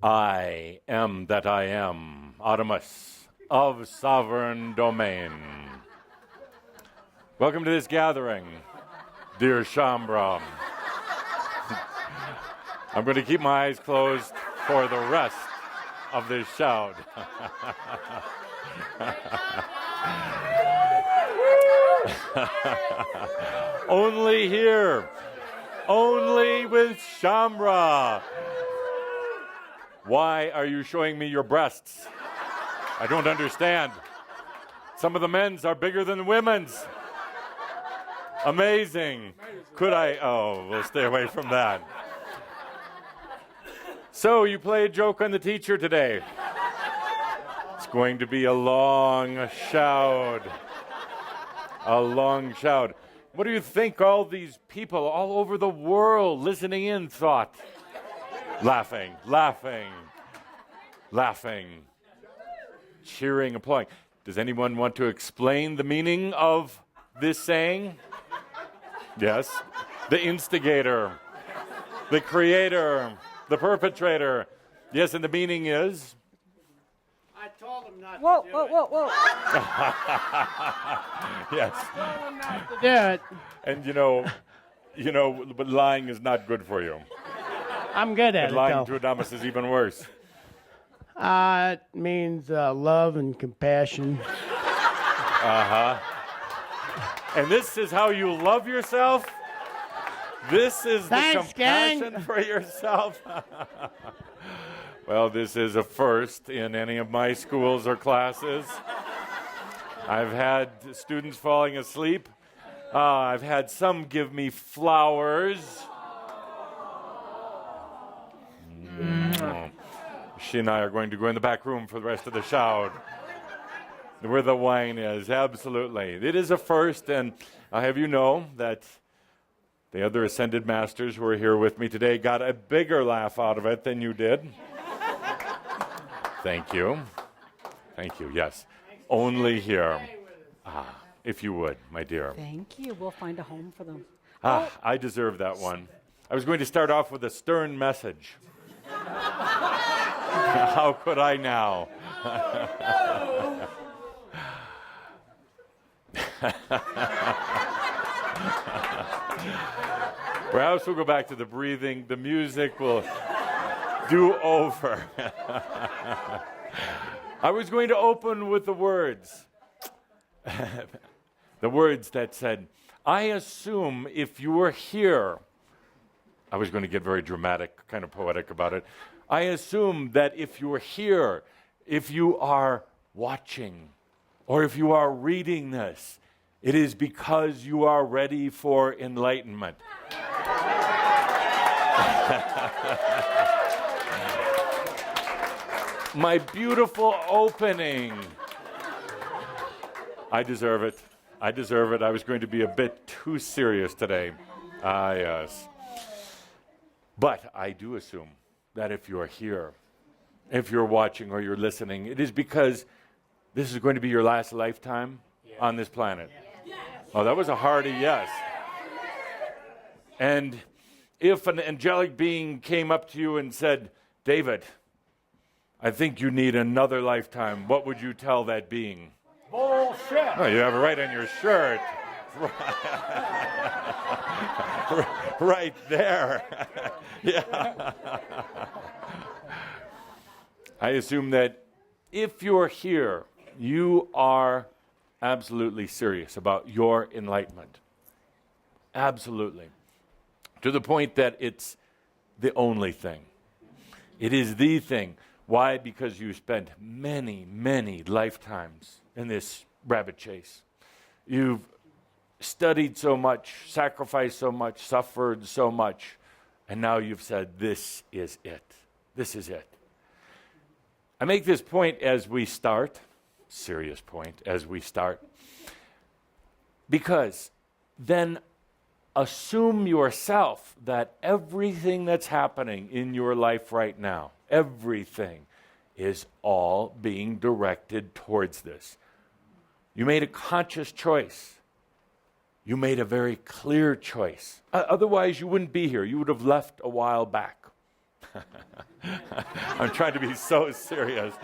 I am that I am, Adamus of sovereign domain. Welcome to this gathering, dear SHAUMBRA. I'm going to keep my eyes closed for the rest of this shout. Only here, only with SHAUMBRA. Why are you showing me your breasts? I don't understand. Some of the men's are bigger than the women's. Amazing. Could I? Oh, we'll stay away from that. So you play a joke on the teacher today. It's going to be a long shout. A long shout. What do you think all these people all over the world listening in thought? Laughing, laughing, laughing, cheering, applauding. Does anyone want to explain the meaning of this saying? Yes. The instigator, the creator, the perpetrator. Yes, and the meaning is? I told him not Whoa, to do whoa, it. whoa, whoa. Yes. I told him not to do it. And you know, but lying is not good for you. I'm good at And it, lying though. to Adamus is even worse. It means love and compassion. And this is how you love yourself? This is Thanks, the compassion gang. for yourself? Well, this is a first in any of my schools or classes. I've had students falling asleep. I've had some give me flowers. She and I are going to go in the back room for the rest of the shout, where the wine is. Absolutely. It is a first, and I'll have you know that the other ascended masters who are here with me today got a bigger laugh out of it than you did. Thank you. Thank you, yes. Only here. If you would, my dear. Thank you. We'll find a home for them. I deserve that one. I was going to start off with a stern message. How could I now? Perhaps we'll go back to the breathing. The music will do over. I was going to open with the words. The words that said, I assume if you were here, I was going to get very dramatic, kind of poetic about it. I assume that if you were here, if you are watching, or if you are reading this, it is because you are ready for enlightenment. My beautiful opening. I deserve it. I deserve it. I was going to be a bit too serious today. Yes. But I do assume that if you're here, if you're watching or you're listening, it is because this is going to be your last lifetime on this planet. Oh, that was a hearty yes. And if an angelic being came up to you and said, David, I think you need another lifetime, what would you tell that being? Bullshit. Oh, you have it right on your shirt. Right there. Yeah. I assume that if you're here, you are absolutely serious about your enlightenment. Absolutely. To the point that it's the only thing. It is the thing. Why? Because you spent many, many lifetimes in this rabbit chase. You've studied so much, sacrificed so much, suffered so much, and now you've said, this is it. This is it. I make this point as we start, serious point, as we start, because then assume yourself that everything that's happening in your life right now, everything is all being directed towards this. You made a conscious choice. You made a very clear choice. Otherwise, you wouldn't be here. You would have left a while back. I'm trying to be so serious.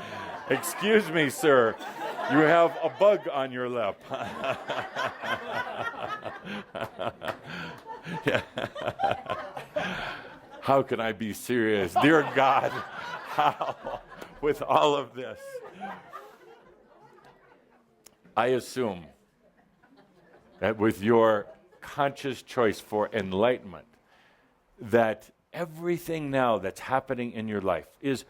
Excuse me, sir. You have a bug on your lip. Yeah. How can I be serious? Dear God, how? With all of this. I assume that with your conscious choice for enlightenment, that everything now that's happening in your life is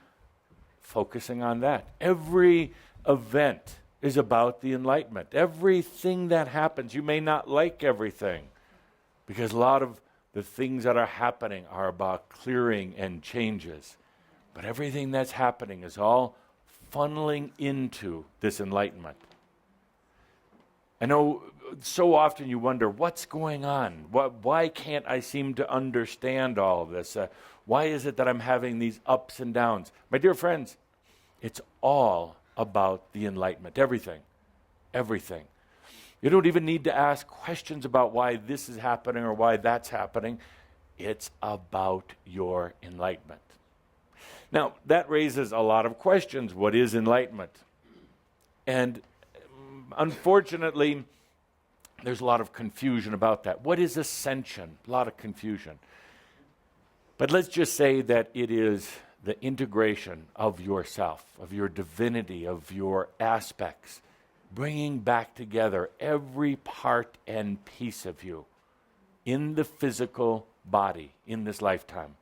focusing on that. Every event is about the enlightenment. Everything that happens, you may not like everything, because a lot of the things that are happening are about clearing and changes. But everything that's happening is all funneling into this enlightenment. I know so often you wonder, what's going on? Why can't I seem to understand all of this? Why is it that I'm having these ups and downs? My dear friends, it's all about the enlightenment. Everything. Everything. You don't even need to ask questions about why this is happening or why that's happening. It's about your enlightenment. Now, that raises a lot of questions. What is enlightenment? And unfortunately, there's a lot of confusion about that. What is ascension? A lot of confusion. But let's just say that it is the integration of yourself, of your divinity, of your aspects, bringing back together every part and piece of you in the physical body in this lifetime.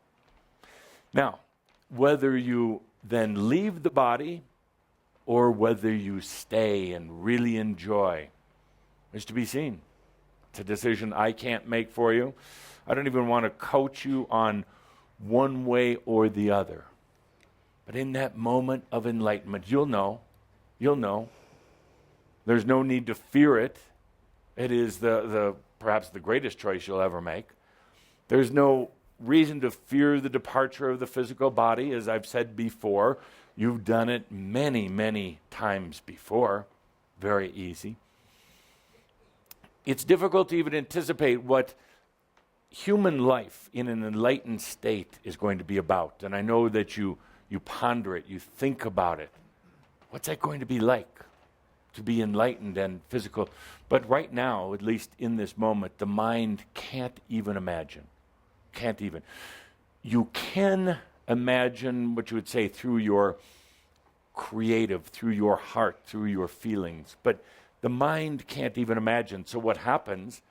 Now, whether you then leave the body or whether you stay and really enjoy is to be seen. It's a decision I can't make for you. I don't even want to coach you on one way or the other. But in that moment of enlightenment, you'll know. You'll know. There's no need to fear it. It is perhaps the greatest choice you'll ever make. There's no reason to fear the departure of the physical body. As I've said before, you've done it many, many times before. Very easy. It's difficult to even anticipate what human life in an enlightened state is going to be about. And I know that you ponder it, you think about it. What's that going to be like to be enlightened and physical? But right now, at least in this moment, the mind can't even imagine. Can't even. You can imagine what you would say through your creative, through your heart, through your feelings. But the mind can't even imagine. So what happens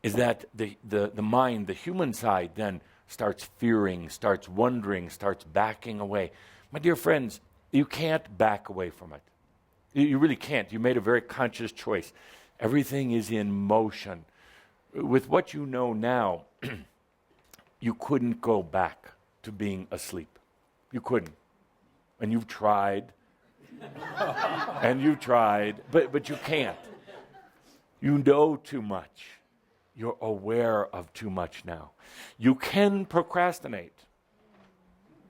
is that the mind, the human side, then starts fearing, starts wondering, starts backing away. My dear friends, you can't back away from it. You really can't. You made a very conscious choice. Everything is in motion. With what you know now, you couldn't go back to being asleep. You couldn't. And you've tried. And you've tried, but you can't. You know too much. You're aware of too much now. You can procrastinate.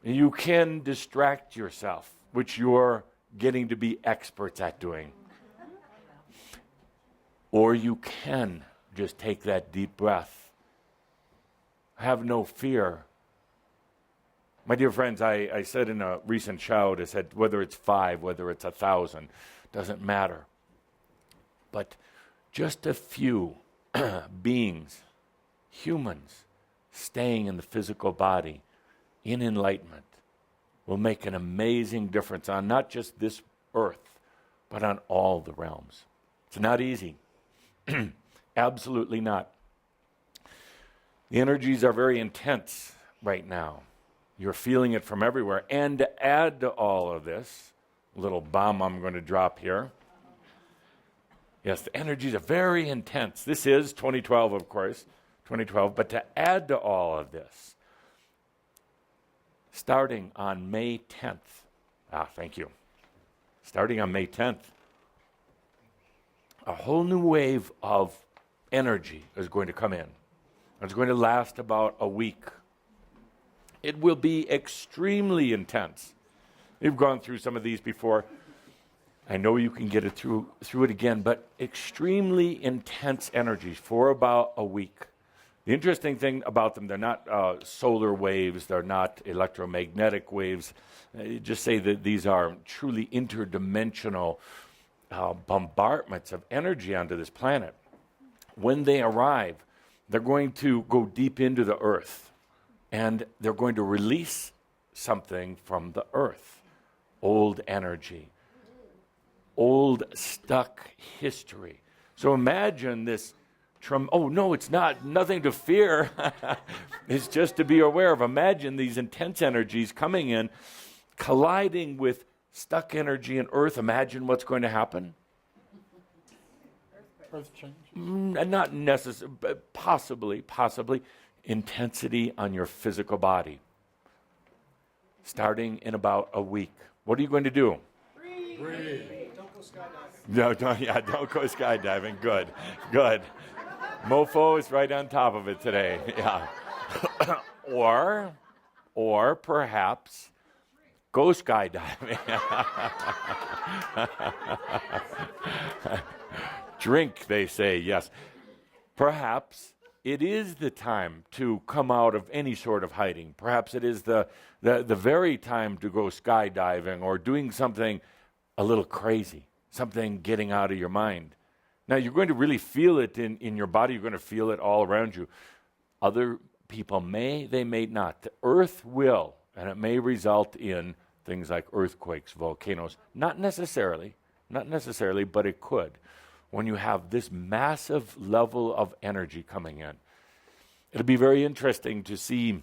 You can distract yourself, which you're getting to be experts at doing. Or you can just take that deep breath. Have no fear. My dear friends, I said in a recent Shoud, I said, whether it's 5, whether it's 1,000, doesn't matter. But just a few beings, humans, staying in the physical body in enlightenment will make an amazing difference on not just this earth, but on all the realms. It's not easy. Absolutely not. The energies are very intense right now. You're feeling it from everywhere. And to add to all of this, little bomb I'm going to drop here. Yes, the energies are very intense. This is 2012, of course, 2012. But to add to all of this, starting on May 10th, thank you. Starting on May 10th, a whole new wave of energy is going to come in. It's going to last about a week. It will be extremely intense. We've gone through some of these before. I know you can get it through it again, but extremely intense energies for about a week. The interesting thing about them, they're not solar waves, they're not electromagnetic waves. Just say that these are truly interdimensional bombardments of energy onto this planet. When they arrive, they're going to go deep into the earth, and they're going to release something from the earth. Old energy, old stuck history. So imagine this. Oh, no, it's not. Nothing to fear. It's just to be aware of. Imagine these intense energies coming in, colliding with stuck energy in Earth. Imagine what's going to happen. Earth change. Not necessarily, but possibly intensity on your physical body. Starting in about a week. What are you going to do? Breathe. Don't go skydiving. No, don't go skydiving. Good. Mofo is right on top of it today. Yeah. or perhaps go skydiving. Drink, they say, yes. Perhaps it is the time to come out of any sort of hiding. Perhaps it is the very time to go skydiving or doing something a little crazy, something getting out of your mind. Now, you're going to really feel it in your body. You're going to feel it all around you. Other people may, they may not. The earth will, and it may result in things like earthquakes, volcanoes. Not necessarily, but it could. When you have this massive level of energy coming in. It'll be very interesting to see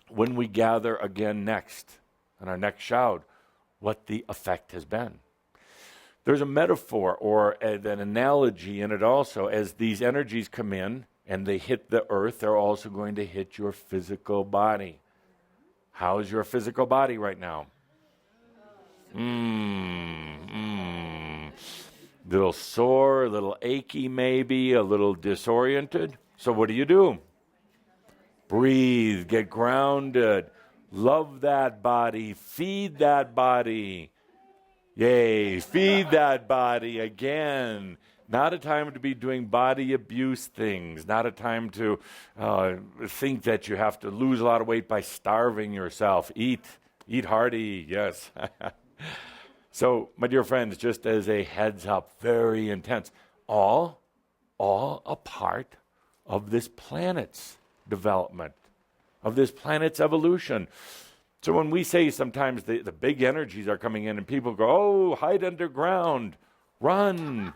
when we gather again next, in our next Shoud, what the effect has been. There's a metaphor or an analogy in it also. As these energies come in and they hit the earth, they're also going to hit your physical body. How's your physical body right now? Little sore, a little achy maybe, a little disoriented. So what do? Breathe, get grounded, love that body, feed that body. Yay, feed that body again. Not a time to be doing body abuse things. Not a time to think that you have to lose a lot of weight by starving yourself. Eat hearty, yes. So, my dear friends, just as a heads up, very intense. All a part of this planet's development, of this planet's evolution. So when we say sometimes the big energies are coming in and people go, oh, hide underground, run,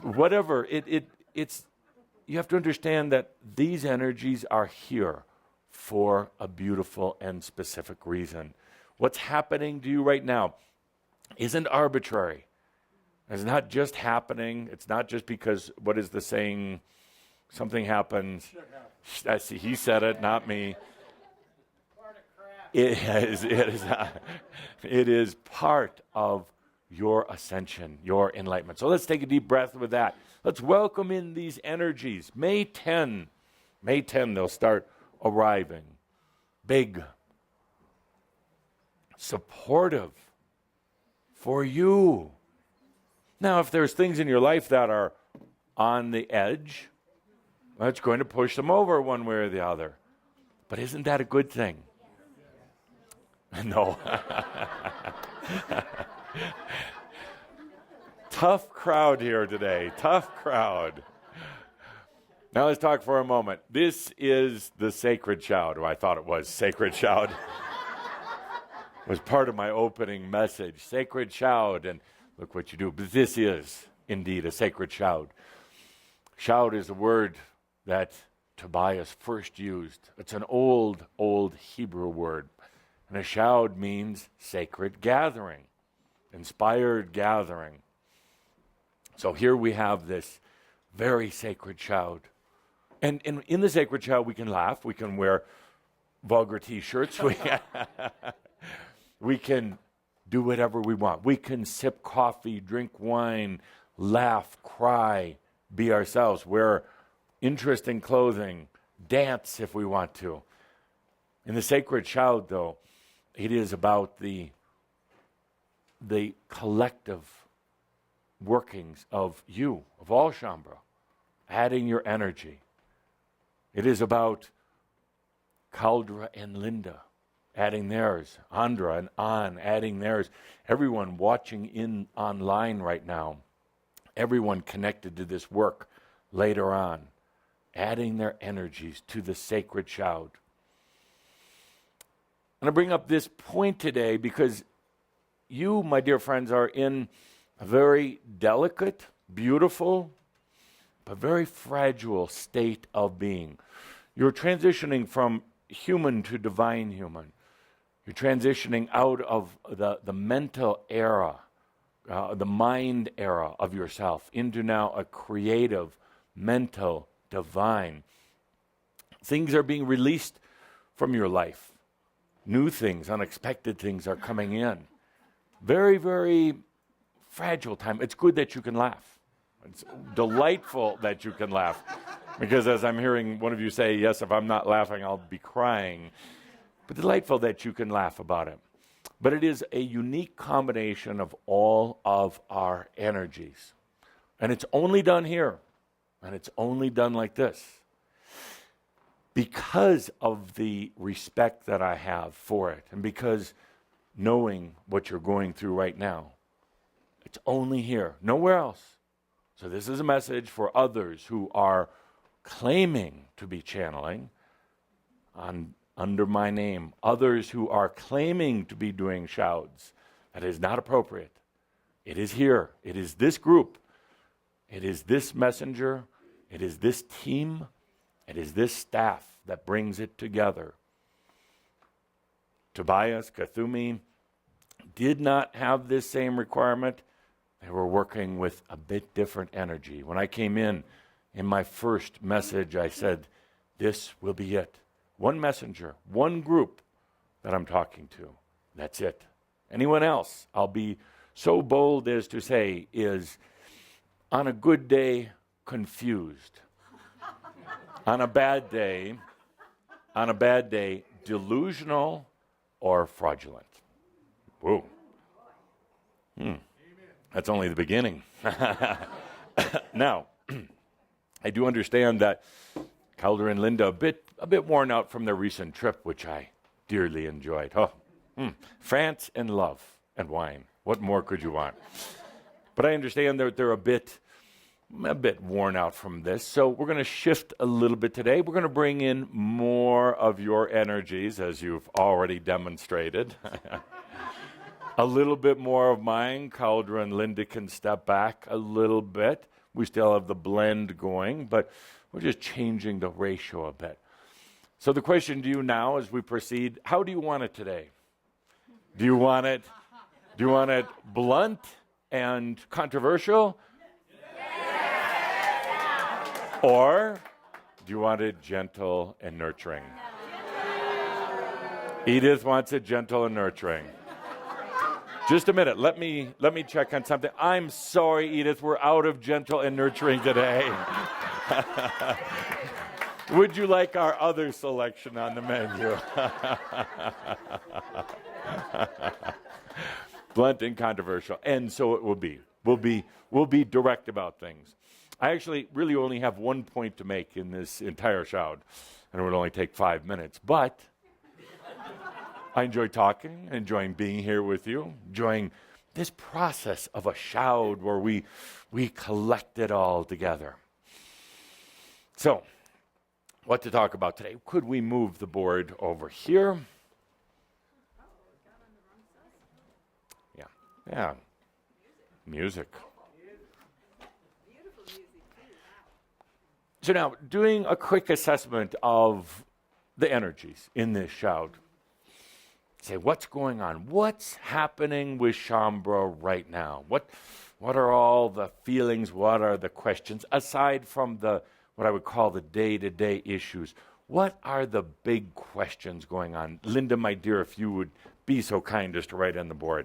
whatever. It's you have to understand that these energies are here for a beautiful and specific reason. What's happening to you right now isn't arbitrary. It's not just happening. It's not just because, what is the saying? Something happens. He said it, not me. It is part of your ascension, your enlightenment. So let's take a deep breath with that. Let's welcome in these energies. May 10, they'll start arriving. Big, supportive for you. Now, if there's things in your life that are on the edge, that's going to push them over one way or the other. But isn't that a good thing? No. Tough crowd here today. Tough crowd. Now let's talk for a moment. This is the sacred Shoud, or I thought it was sacred Shoud. It was part of my opening message. Sacred Shoud, and look what you do. But this is indeed a sacred Shoud. Shoud is a word that Tobias first used. It's an old Hebrew word. And a Shoud means sacred gathering, inspired gathering. So here we have this very sacred Shoud. And in the sacred Shoud, we can laugh. We can wear vulgar T-shirts. We can do whatever we want. We can sip coffee, drink wine, laugh, cry, be ourselves, wear interesting clothing, dance if we want to. In the sacred Shoud, though, it is about the collective workings of you, of all Shaumbra, adding your energy. It is about Caldra and Linda adding theirs, Andra and An adding theirs, everyone watching in online right now, everyone connected to this work later on, adding their energies to the sacred Shoud. I'm going to bring up this point today because you, my dear friends, are in a very delicate, beautiful, but very fragile state of being. You're transitioning from human to divine human. You're transitioning out of the mental era, the mind era of yourself, into now a creative, mental, divine. Things are being released from your life. New things, unexpected things are coming in. Very, very fragile time. It's good that you can laugh. It's delightful that you can laugh. Because as I'm hearing one of you say, yes, if I'm not laughing, I'll be crying. But delightful that you can laugh about it. But it is a unique combination of all of our energies. And it's only done here. And it's only done like this. Because of the respect that I have for it, and because knowing what you're going through right now, it's only here, nowhere else. So this is a message for others who are claiming to be channeling under my name, others who are claiming to be doing shouds. That is not appropriate. It is here. It is this group. It is this messenger. It is this team. It is this staff that brings it together. Tobias, Kuthumi did not have this same requirement. They were working with a bit different energy. When I came in my first message, I said, this will be it. One messenger, one group that I'm talking to. That's it. Anyone else, I'll be so bold as to say, is on a good day, confused. On a bad day, delusional or fraudulent. Whoa. That's only the beginning. Now, I do understand that Calder and Linda a bit worn out from their recent trip, which I dearly enjoyed. France and love and wine. What more could you want? But I understand that they're a bit worn out from this. So we're going to shift a little bit today. We're going to bring in more of your energies, as you've already demonstrated. A little bit more of mine. Calder and Linda can step back a little bit. We still have the blend going, but we're just changing the ratio a bit. So the question to you now as we proceed, how do you want it today? Do you want it blunt and controversial? Or do you want it gentle and nurturing? Edith wants it gentle and nurturing. Just a minute. Let me check on something. I'm sorry, Edith. We're out of gentle and nurturing today. Would you like our other selection on the menu? Blunt and controversial. And so it will be. We'll be direct about things. I actually really only have one point to make in this entire Shoud, and it would only take 5 minutes. But I enjoy talking, enjoying being here with you, enjoying this process of a Shoud where we collect it all together. So, what to talk about today? Could we move the board over here? Yeah. Music. So now, doing a quick assessment of the energies in this Shoud. Say, what's going on? What's happening with SHAUMBRA right now? What are all the feelings? What are the questions? Aside from what I would call the day-to-day issues, what are the big questions going on? Linda, my dear, if you would be so kind as to write on the board.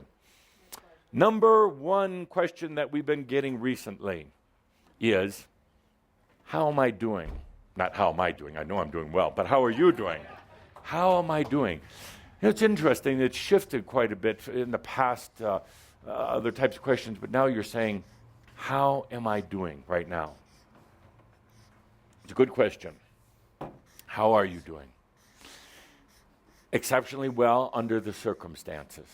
Number one question that we've been getting recently is, how am I doing? Not how am I doing, I know I'm doing well, but how are you doing? How am I doing? It's interesting, it's shifted quite a bit in the past, other types of questions, but now you're saying, how am I doing right now? It's a good question. How are you doing? Exceptionally well under the circumstances.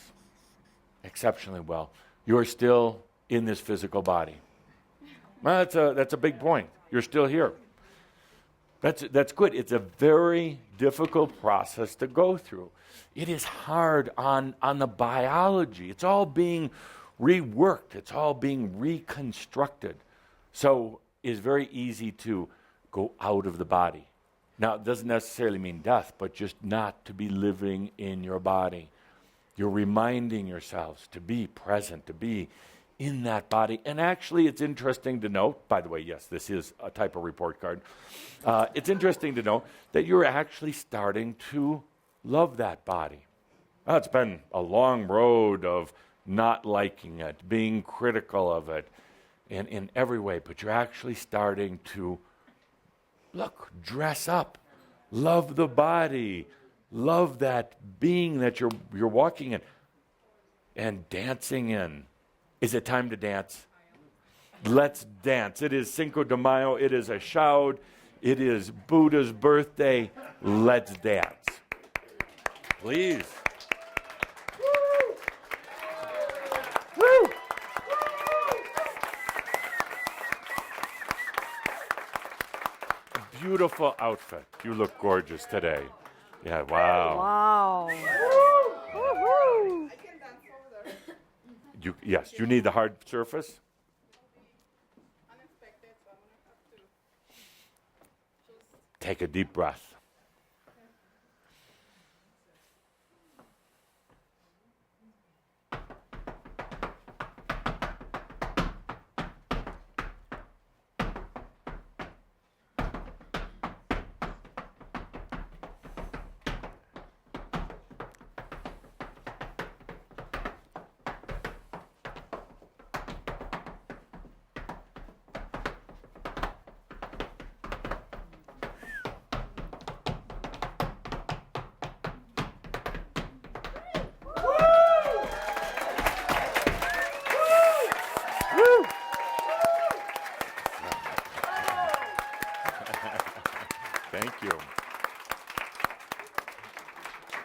Exceptionally well. You're still in this physical body. Well, that's a big point. You're still here. That's good. It's a very difficult process to go through. It is hard on the biology. It's all being reworked. It's all being reconstructed. So it's very easy to go out of the body. Now, it doesn't necessarily mean death, but just not to be living in your body. You're reminding yourselves to be present, to be in that body. And actually, it's interesting to note, by the way, yes, this is a type of report card. It's interesting to note that you're actually starting to love that body. It's been a long road of not liking it, being critical of it in every way, but you're actually starting to look, dress up, love the body, love that being that you're walking in and dancing in. Is it time to dance? Let's dance. It is Cinco de Mayo. It is a Shoud. It is Buddha's birthday. Let's dance. Please. Woo! Beautiful outfit. You look gorgeous today. Yeah, wow. Wow. Woohoo! Yes, you need the hard surface. Unexpected, so I'm gonna have to just Take a deep breath. Thank you.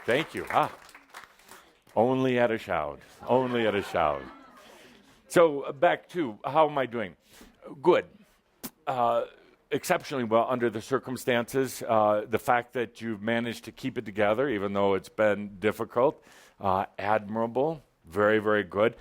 Thank you. Only at a Shoud. Only at a Shoud. So back to how am I doing? Good. Exceptionally well under the circumstances. The fact that you've managed to keep it together, even though it's been difficult, admirable. Very, very good.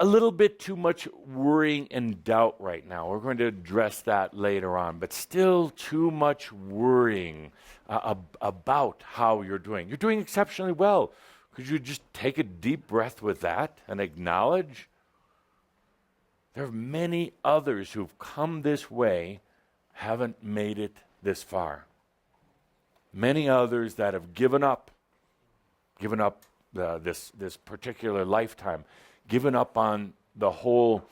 A little bit too much worrying and doubt right now. We're going to address that later on, but still too much worrying about how you're doing. You're doing exceptionally well. Could you just take a deep breath with that and acknowledge? There are many others who've come this way, haven't made it this far. Many others that have given up this particular lifetime, given up on the whole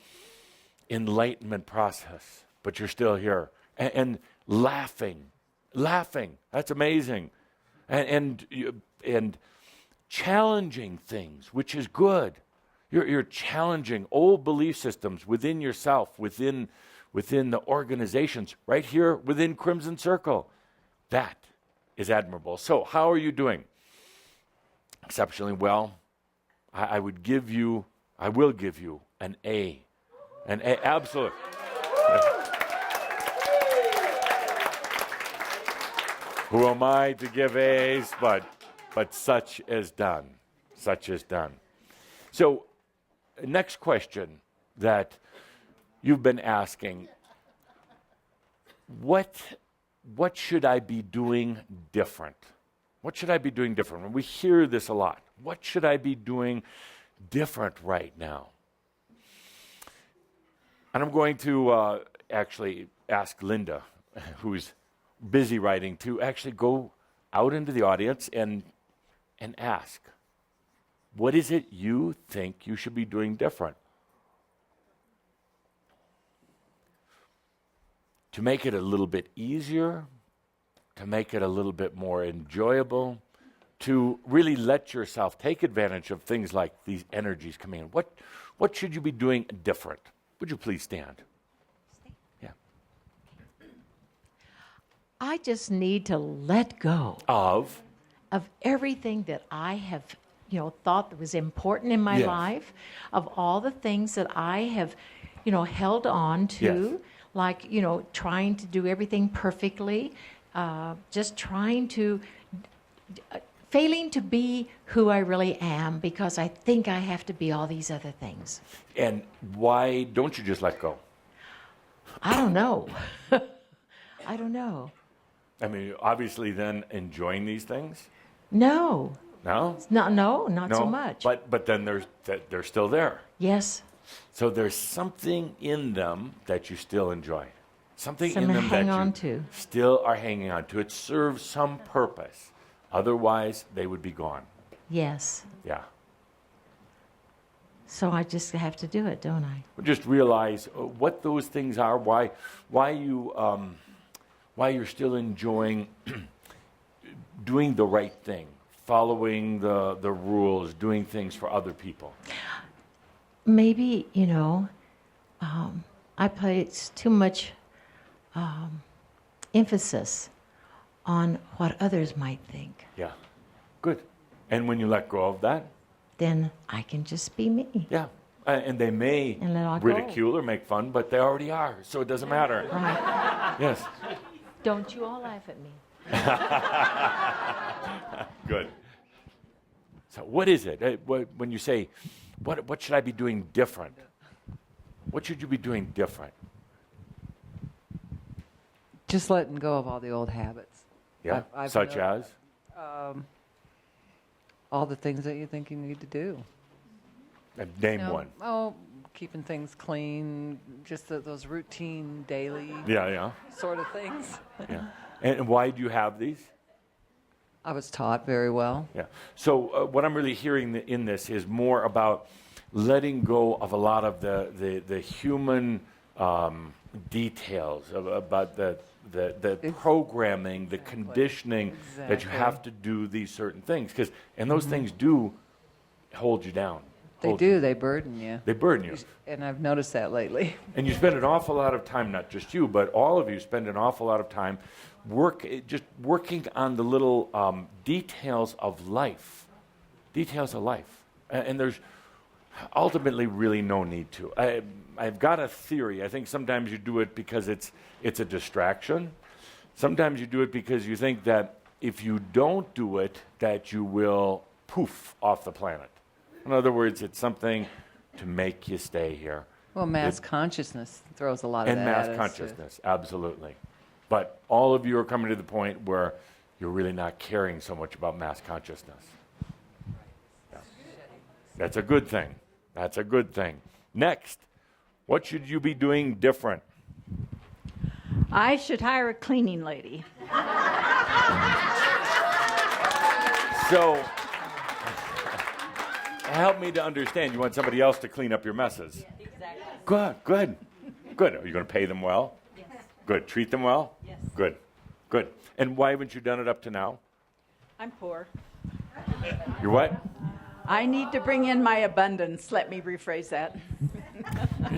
enlightenment process, but you're still here and laughing. That's amazing, and challenging things, which is good. You're challenging old belief systems within yourself, within the organizations, right here within Crimson Circle. That is admirable. So, how are you doing? Exceptionally well. I will give you an A. An A, absolutely. Who am I to give A's? But such is done. Such is done. So, next question that you've been asking, what should I be doing different? What should I be doing different? And we hear this a lot. What should I be doing different right now? And I'm going to actually ask Linda, who's busy writing, to actually go out into the audience and ask, what is it you think you should be doing different? To make it a little bit easier, to make it a little bit more enjoyable, to really let yourself take advantage of things like these energies coming in. What should you be doing different? Would you please stand? Yeah. I just need to let go of everything that I have, thought that was important in my Yes. life, of all the things that I have, held on to, Yes. like, trying to do everything perfectly, just trying to, failing to be who I really am because I think I have to be all these other things. and why don't you just let go? I don't know. I don't know. I mean, obviously then enjoying these things? No, No? not No? so much. But then they're still there. Yes, So there's something in them that you still enjoy. Something in Something them to that hang you on to. still are hanging on to. It serves some purpose. Otherwise, they would be gone. yes. Yeah. So I just have to do it, don't I? Just realize what those things are. Why you're still enjoying doing the right thing, following the rules, doing things for other people. Maybe, I place too much emphasis on what others might think. Yeah. Good. And when you let go of that, Then I can just be me. yeah. And they may And let it all go. ridicule or make fun, but they already are, so it doesn't matter. Right. Yes. Don't you all laugh at me. Good. So what is it? When you say, what should I be doing different? What should you be doing different? Just letting go of all the old habits. Yeah. I've Such known- as? All the things that you think you need to do. Name You know, one. Oh, keeping things clean, just those routine, daily Yeah. sort of things. Yeah. And why do you have these? I was taught very well. Yeah. So what I'm really hearing in this is more about letting go of a lot of the human details about the programming, the conditioning that you have to do these certain things, and those things do hold you down. They do. They burden you. They burden you. And I've noticed that lately. And you spend an awful lot of time, not just you, but all of you spend an awful lot of time just working on the little details of life. Details of life. And there's ultimately really no need to. I've got a theory. I think sometimes you do it because it's a distraction. Sometimes you do it because you think that if you don't do it, that you will poof off the planet. In other words, it's something to make you stay here. Well, mass consciousness throws a lot of And that mass at us, consciousness, absolutely. But all of you are coming to the point where you're really not caring so much about mass consciousness. Yeah. That's a good thing. That's a good thing. Next, what should you be doing different? I should hire a cleaning lady. So, help me to understand. You want somebody else to clean up your messes? Yeah, exactly. Good. Are you going to pay them well? Yes. Good. Treat them well? Yes. Good. And why haven't you done it up to now? I'm poor. You're what? I need to bring in my abundance. Let me rephrase that.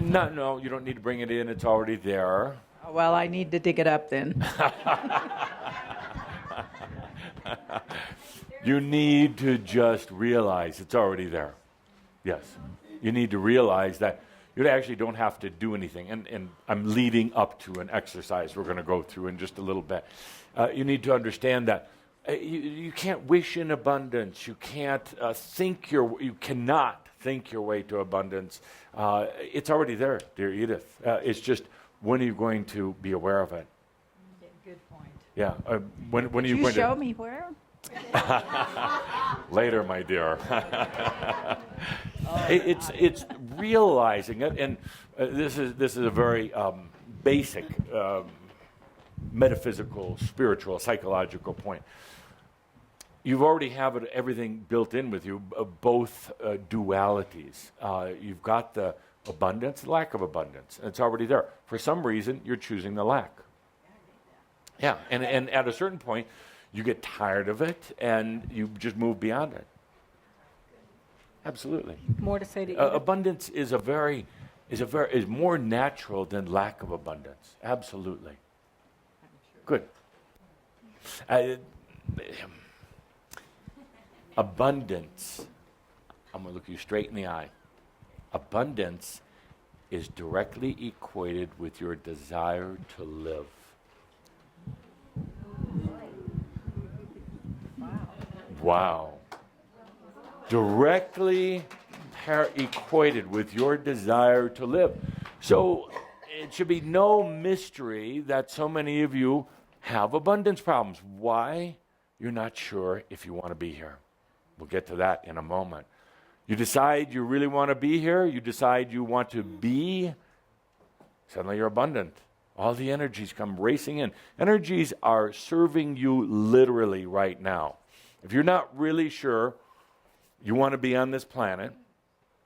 No, you don't need to bring it in. It's already there. Well, I need to dig it up then. You need to just realize it's already there. Yes. You need to realize that you actually don't have to do anything. And I'm leading up to an exercise we're going to go through in just a little bit. You need to understand that you can't wish in abundance. You can't you cannot think your way to abundance. It's already there, dear Edith. It's just, when are you going to be aware of it? Good point. Yeah. When are you You going show to? me where? Later, my dear. It's realizing it, and this is a very basic metaphysical, spiritual, psychological point. You've already have everything built in with you, both dualities. You've got the abundance, lack of abundance. It's already there. For some reason, you're choosing the lack. Yeah, and at a certain point, you get tired of it, and you just move beyond it. Absolutely. More to say to you. Abundance is is more natural than lack of abundance. Absolutely. Good. Abundance, I'm going to look you straight in the eye. Abundance is directly equated with your desire to live. Wow. Directly equated with your desire to live. So it should be no mystery that so many of you have abundance problems. Why? You're not sure if you want to be here. We'll get to that in a moment. You decide you really want to be here. You decide you want to be. Suddenly you're abundant. All the energies come racing in. Energies are serving you literally right now. If you're not really sure you want to be on this planet,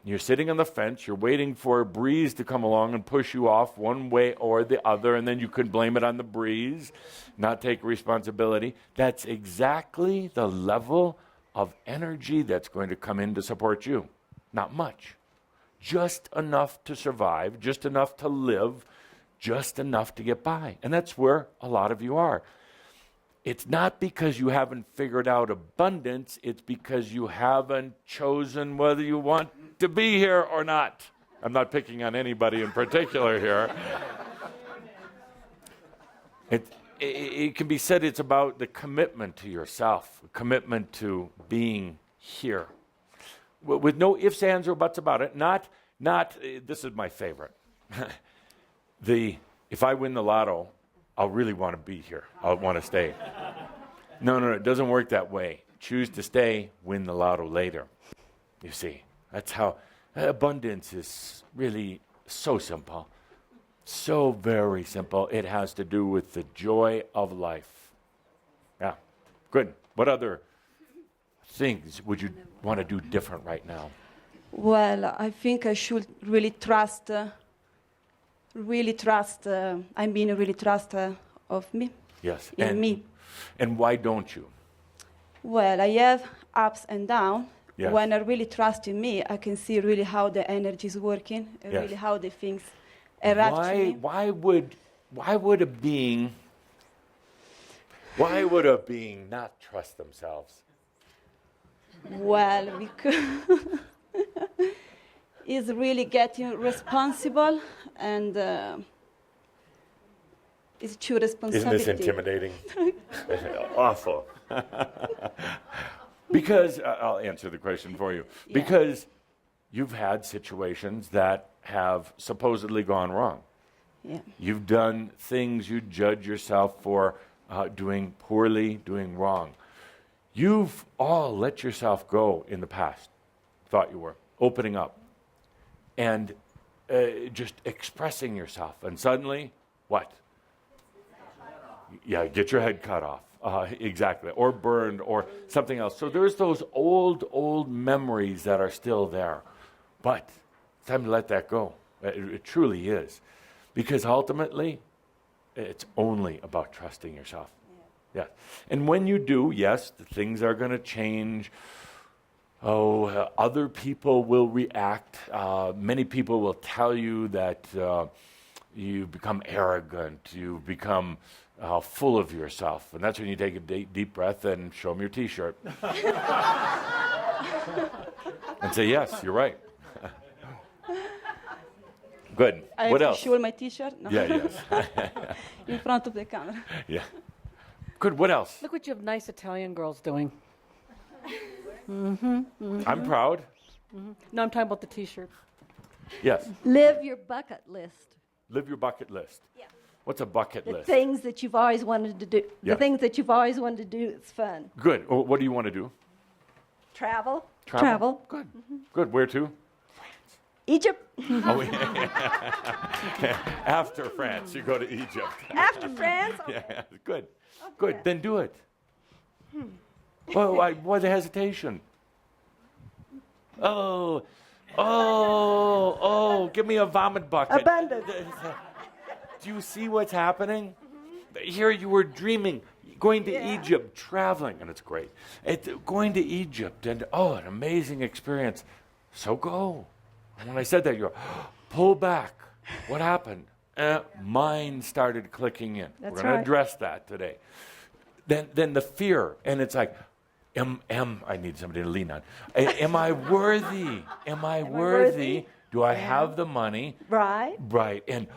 you're sitting on the fence, you're waiting for a breeze to come along and push you off one way or the other, and then you could blame it on the breeze, not take responsibility. That's exactly the level of energy that's going to come in to support you. Not much. Just enough to survive, just enough to live, just enough to get by. And that's where a lot of you are. It's not because you haven't figured out abundance, it's because you haven't chosen whether you want to be here or not. I'm not picking on anybody in particular here. It can be said it's about the commitment to yourself, commitment to being here. With no ifs, ands, or buts about it. Not this is my favorite. If I win the lotto, I'll really want to be here. I'll want to stay. No, it doesn't work that way. Choose to stay, win the lotto later. You see, that's how abundance is really so simple. So very simple. It has to do with the joy of life. Yeah, good. What other things would you want to do different right now? Well, I think I should really trust. I'm being really trust of me. Yes. In me. And why don't you? Well, I have ups and downs. Yes. When I really trust in me, I can see really how the energy is working, and Yes. really how the things erupt to me. Why would a being not trust themselves? Well, because is really getting responsible, and it's true responsibility. Isn't this intimidating? Awful. Because, I'll answer the question for you. Yeah. Because you've had situations that have supposedly gone wrong. Yeah. You've done things you judge yourself for doing poorly, doing wrong. You've all let yourself go in the past, thought you were, opening up, and just expressing yourself. And suddenly, what? Yeah, get your head cut off. Exactly, or burned, or something else. So there's those old memories that are still there. But it's time to let that go. It truly is. Because ultimately, it's only about trusting yourself. Yeah. And when you do, yes, the things are going to change. Other people will react. Many people will tell you that you become arrogant, you become full of yourself. And that's when you take a deep breath and show them your T-shirt. And say, yes, you're right. Good. I What have else? to show my T-shirt. No. Yeah, yes. In front of the camera. Yeah. Good. What else? Look what you have nice Italian girls doing. I'm proud. No, I'm talking about the T-shirt. Yes. Live your bucket list. Live your bucket list. Yeah. What's a bucket The list? things that you've always wanted to do. Yeah. The things that you've always wanted to do. It's fun. Good. What do you want to do? Travel. Good. Good. Where to? Egypt. Oh, after France, you go to Egypt. After France. Yeah. Good. Good. Then do it. Well, why the hesitation? Oh, give me a vomit bucket. Abundance. Do you see what's happening? Here you were dreaming, going to Egypt, traveling, and it's great. Going to Egypt, and an amazing experience. So go. And when I said that, you go, pull back. What happened? Mind started clicking in. That's We're going to right. address that today. then the fear, and it's like, I need somebody to lean on. Am I worthy? Am I worthy? Do I have the money? Right. Right. And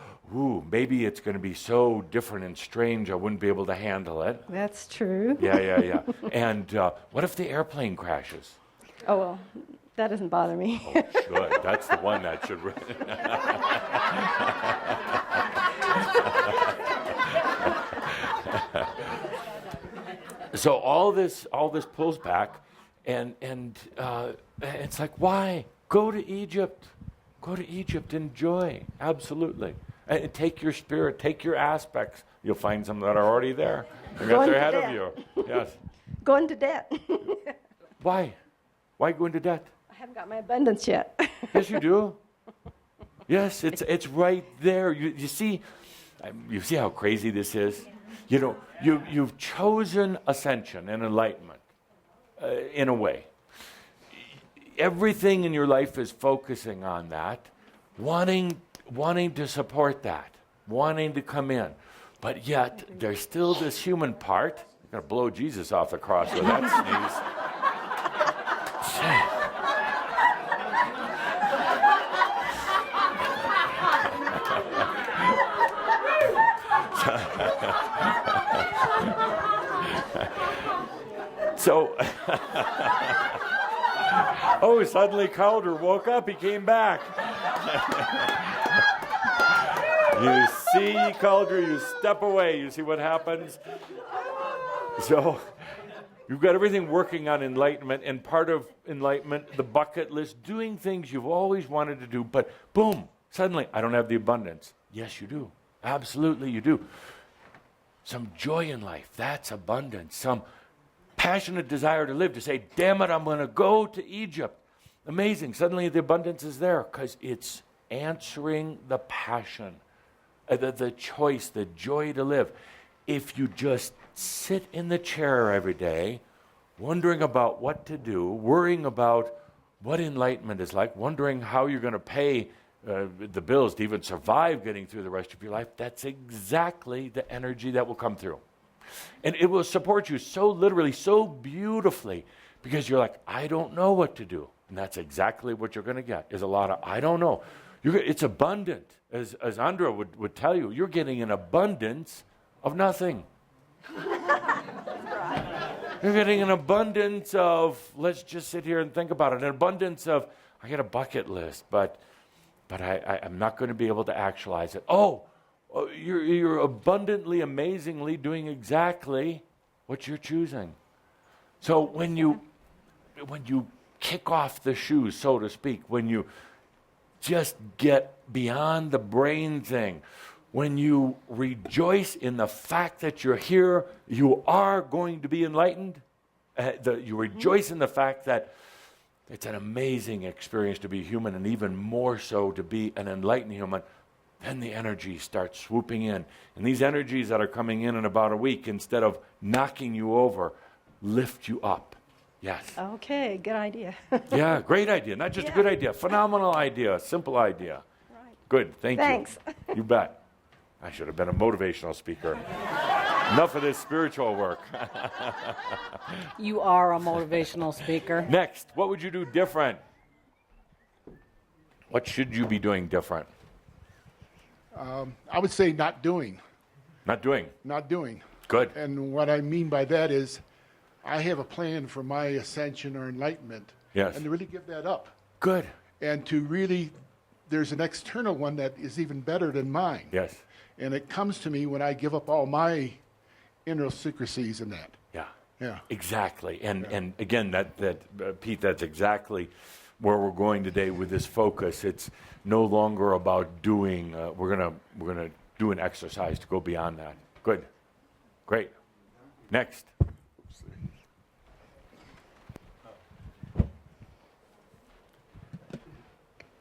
maybe it's going to be so different and strange I wouldn't be able to handle it. That's true. Yeah. And what if the airplane crashes? Oh, well, that doesn't bother me. Oh, it should. That's the one that should. So all this pulls back, and it's like, why? Go to Egypt. Go to Egypt. Enjoy. Absolutely. And take your spirit. Take your aspects. You'll find some that are already there. They're Going ahead to of you. Yes. Go into debt. Why? Why go into debt? I haven't got my abundance yet. Yes, you do. Yes, it's right there. You see how crazy this is? You know, you've chosen ascension and enlightenment in a way. Everything in your life is focusing on that, wanting to support that, wanting to come in. But yet, there's still this human part. You're going to blow Jesus off the cross with that sneeze. So, suddenly Calder woke up. He came back. You see, Calder, you step away. You see what happens? So, you've got everything working on enlightenment, and part of enlightenment, the bucket list, doing things you've always wanted to do, but boom, suddenly, I don't have the abundance. Yes, you do. Absolutely, you do. Some joy in life, that's abundance. Some passionate desire to live, to say, damn it, I'm going to go to Egypt. Amazing. Suddenly the abundance is there because it's answering the passion, the choice, the joy to live. If you just sit in the chair every day, wondering about what to do, worrying about what enlightenment is like, wondering how you're going to pay the bills to even survive getting through the rest of your life, that's exactly the energy that will come through. And it will support you so literally, so beautifully, because you're like, I don't know what to do. And that's exactly what you're going to get, is a lot of, I don't know. It's abundant. As Andra would tell you, you're getting an abundance of nothing. You're getting an abundance of, let's just sit here and think about it, an abundance of, I got a bucket list, but I'm not going to be able to actualize it. You're abundantly, amazingly doing exactly what you're choosing. So when you kick off the shoes, so to speak, when you just get beyond the brain thing, when you rejoice in the fact that you're here, you are going to be enlightened. You rejoice in the fact that it's an amazing experience to be human, and even more so to be an enlightened human. Then the energy starts swooping in. And these energies that are coming in about a week, instead of knocking you over, lift you up. Yes. Okay, good idea. Yeah, great idea. Not just a good idea, phenomenal idea, simple idea. Right. Good, Thanks. You bet. I should have been a motivational speaker. Enough of this spiritual work. You are a motivational speaker. Next, what would you do different? What should you be doing different? I would say not doing. Not doing. Not doing. Good. And what I mean by that is I have a plan for my ascension or enlightenment. Yes. And to really give that up. Good. And to really, there's an external one that is even better than mine. Yes. And it comes to me when I give up all my idiosyncrasies in that. Yeah. Yeah. Exactly. And again, Pete, that's exactly where we're going today with this focus. It's no longer about doing. We're gonna do an exercise to go beyond that. Good. Great. Next.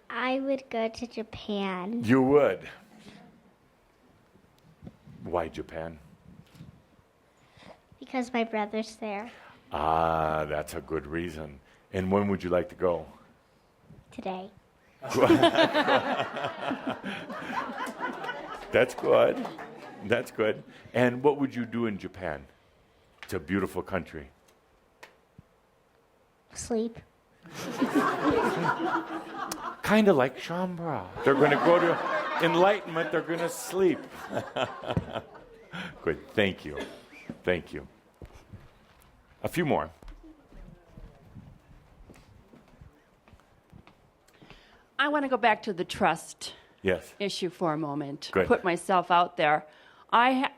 I would go to Japan. You would. Why Japan? Because my brother's there. Ah, that's a good reason. And when would you like to go? Today. That's good. That's good. And what would you do in Japan? It's a beautiful country. Sleep. Kind of like SHAUMBRA. They're going to go to Enlightenment. They're going to sleep. Good. Thank you. Thank you. A few more. I want to go back to the trust Yes. issue for a moment. Good. Put myself out there.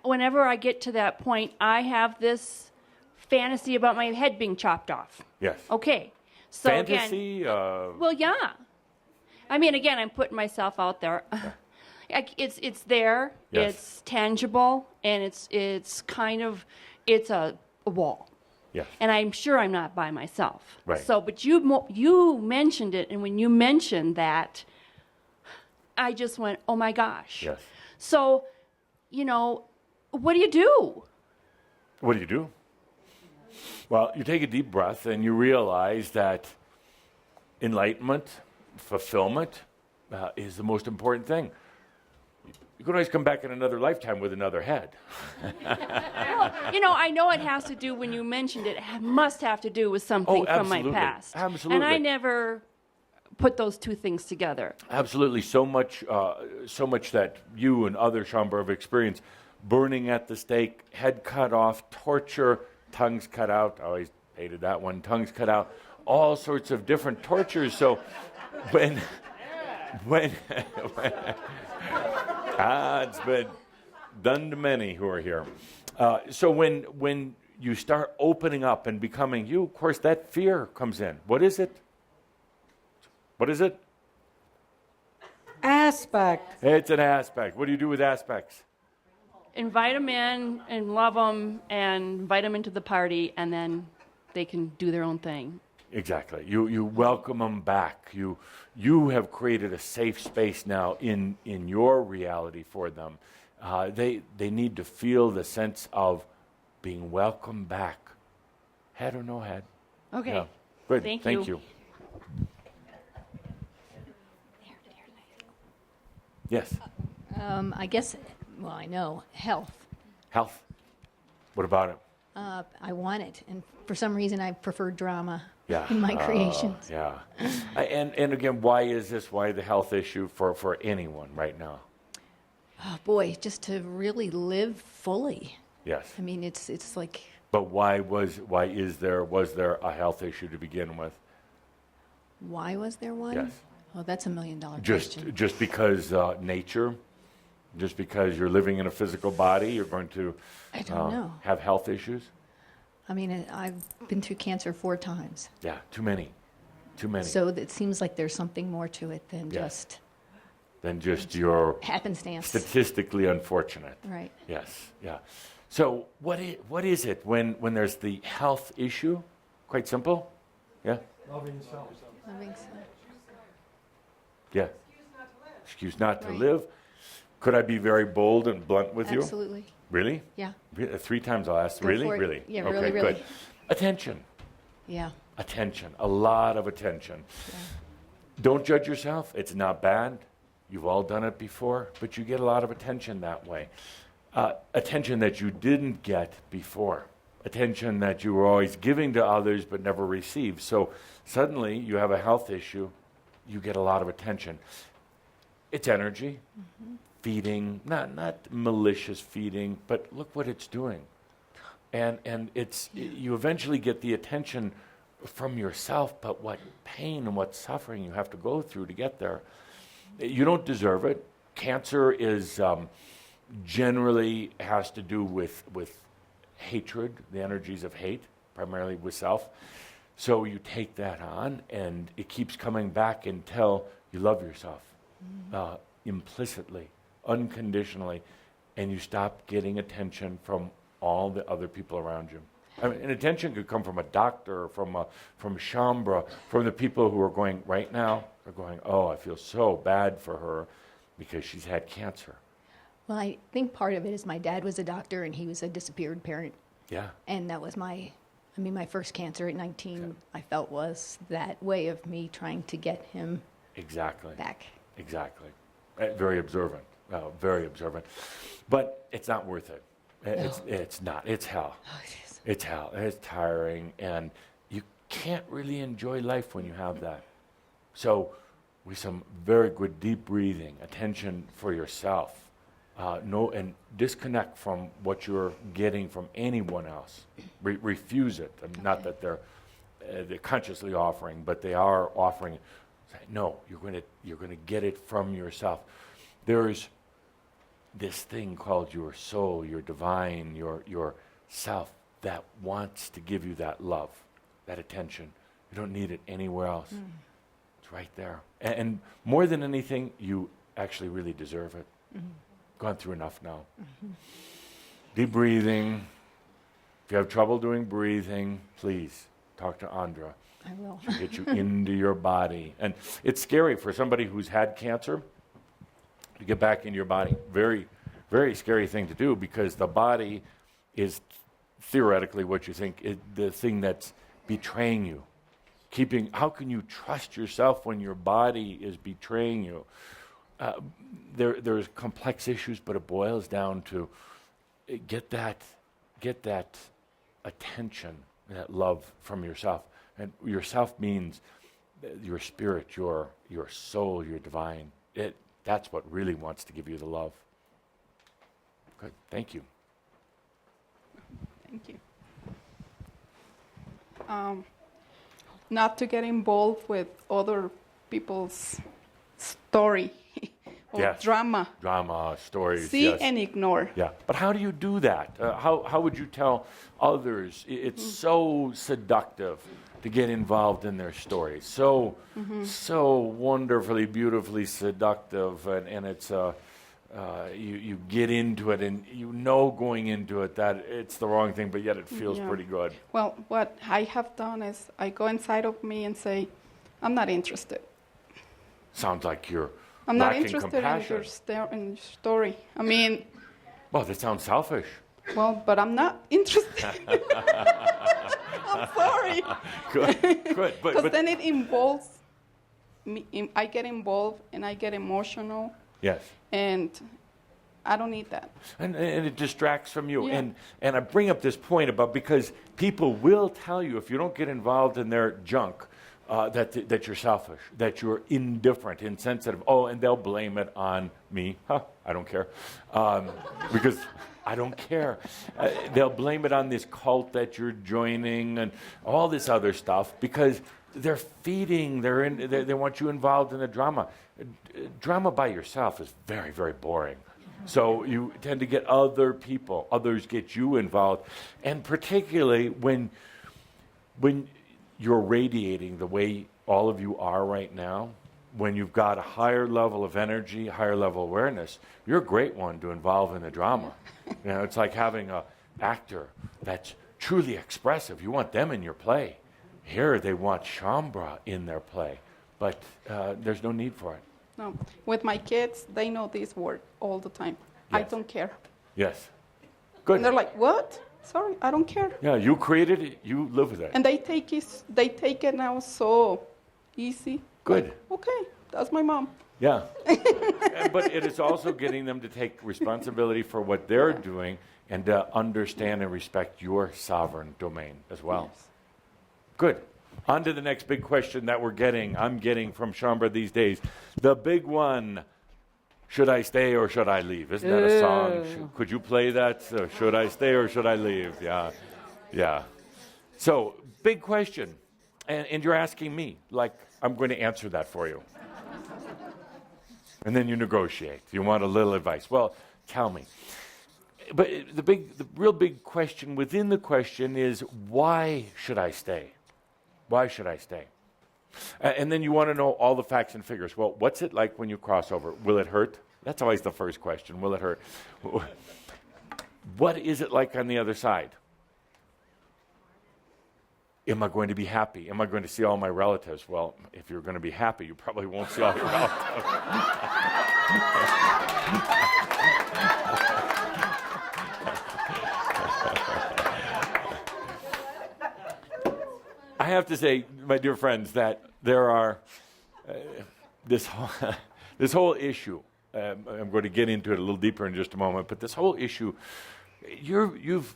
Whenever I get to that point, I have this fantasy about my head being chopped off. Yes. Okay. So Fantasy? again, well, yeah. I mean, again, I'm putting myself out there. It's there. Yes. It's tangible, and it's kind of a wall. Yes. And I'm sure I'm not by myself. Right. So, but you mentioned it, and when you mentioned that, I just went, oh my gosh. Yes. So, what do you do? What do you do? Well, you take a deep breath and you realize that enlightenment, fulfillment, is the most important thing. You can always come back in another lifetime with another head. Well, I know it has to do, when you mentioned it, must have to do with something from my past. Absolutely. And I never put those two things together. Absolutely. So much that you and other SHAUMBRA have experienced. Burning at the stake, head cut off, torture, tongues cut out. I always hated that one. Tongues cut out. All sorts of different tortures. So when it's been done to many who are here. So when you start opening up and becoming you, of course, that fear comes in. What is it? What is it? Aspect. It's an aspect. What do you do with aspects? Invite them in and love them and invite them into the party, and then they can do their own thing. Exactly. You welcome them back. You have created a safe space now in your reality for them. They need to feel the sense of being welcomed back. Head or no head. Okay. Yeah. Good. Thank you. Yes. I guess, well, I know, health. Health. What about it? I want it, and for some reason I prefer drama Yeah. in my creations. Yeah. And again, why is this? Why the health issue for anyone right now? Oh boy, just to really live fully. Yes. I mean, it's like. But was there a health issue to begin with? Why was there one? Yes. Oh, that's $1 million question. Just because nature, just because you're living in a physical body, you're going to I don't know. Have health issues? I mean, I've been through cancer 4 times. Yeah, too many. So it seems like there's something more to it than just your happenstance. Statistically unfortunate. Right. Yes. Yeah. So what is it when there's the health issue? Quite simple. Yeah. Loving self. Loving self. Yeah. Excuse not to live. Could I be very bold and blunt with you? Absolutely. Really? Yeah. 3 times I'll ask. Go Really? for it. Really? Yeah, okay, really. Good. Attention. Yeah. Attention. A lot of attention. Yeah. Don't judge yourself. It's not bad. You've all done it before, but you get a lot of attention that way. Attention that you didn't get before. Attention that you were always giving to others but never received. So suddenly you have a health issue. You get a lot of attention. It's energy. Mm-hmm. Feeding, not malicious feeding, but look what it's doing. And you eventually get the attention from yourself, but what pain and what suffering you have to go through to get there. You don't deserve it. Cancer is generally has to do with hatred, the energies of hate, primarily with self. So you take that on, and it keeps coming back until you love yourself implicitly, unconditionally, and you stop getting attention from all the other people around you. I mean, and attention could come from a doctor, from SHAUMBRA, from the people who are going right now. They're going, oh, I feel so bad for her because she's had cancer. Well, I think part of it is my dad was a doctor and he was a disappeared parent. Yeah. And that was my first cancer at 19, I felt was that way of me trying to get him back. Exactly. Very observant. Very observant. But it's not worth it. It's not. It's hell. Oh, it is. It's hell. It's tiring, and you can't really enjoy life when you have that. So, with some very good deep breathing, attention for yourself, and disconnect from what you're getting from anyone else. Refuse it. And not that they're consciously offering, but they are offering. No, you're going to get it from yourself. There's this thing called your soul, your divine, your self that wants to give you that love, that attention. You don't need it anywhere else. It's right there. And more than anything, you actually really deserve it. Gone through enough now. Deep breathing. If you have trouble doing breathing, please talk to Andra. I will. She'll get you into your body. And it's scary for somebody who's had cancer to get back into your body. Very, very scary thing to do, because the body is theoretically what you think is the thing that's betraying you. How can you trust yourself when your body is betraying you? There's complex issues, but it boils down to get that attention, that love from yourself. And yourself means your spirit, your soul, your divine. That's what really wants to give you the love. Good. Thank you. Thank you. Not to get involved with other people's story or Yes. drama. Drama, stories. See yes. and ignore. Yeah. But how do you do that? How would you tell others? It's so seductive to get involved in their stories. So wonderfully, beautifully seductive, and it's you get into it, and you know going into it that it's the wrong thing, but yet it feels pretty good. Well, what I have done is I go inside of me and say, I'm not interested. Sounds like you're I'm not lacking interested compassion. in your story. I mean, Well, that sounds selfish. well, but I'm not interested. I'm sorry. Good. Because But then it involves me. I get involved and I get emotional, yes. and I don't need that. And it distracts from you. Yeah. And I bring up this point about, because people will tell you if you don't get involved in their junk, that you're selfish, that you're indifferent, insensitive. Oh, and they'll blame it on me. I don't care. Because I don't care. They'll blame it on this cult that you're joining and all this other stuff, because they're feeding, they want you involved in the drama. Drama by yourself is very, very boring. So you tend to get others get you involved. And particularly when you're radiating the way all of you are right now, when you've got a higher level of energy, higher level of awareness, you're a great one to involve in the drama. You know, it's like having an actor that's truly expressive. You want them in your play. Here they want SHAUMBRA in their play, but there's no need for it. No, with my kids, they know this word all the time. I Yes. don't care. Yes. Good. And they're like, what? Sorry, I don't care. Yeah, you created it, you live with it. And they take it now so easy. Good. Like, okay, that's my mom. Yeah. But it is also getting them to take responsibility for what they're doing and to understand and respect your sovereign domain as well. Yes. Good. On to the next big question that I'm getting from SHAUMBRA these days. The big one, should I stay or should I leave? Isn't that a song? Could you play that? Should I stay or should I leave? Yeah. So, big question. And you're asking me, like I'm going to answer that for you. And then you negotiate. You want a little advice. Well, tell me. But the real big question within the question is, why should I stay? Why should I stay? And then you want to know all the facts and figures. Well, what's it like when you cross over? Will it hurt? That's always the first question. Will it hurt? What is it like on the other side? Am I going to be happy? Am I going to see all my relatives? Well, if you're going to be happy, you probably won't see all your relatives. I have to say, my dear friends, that there are this whole issue. I'm going to get into it a little deeper in just a moment, but this whole issue, you've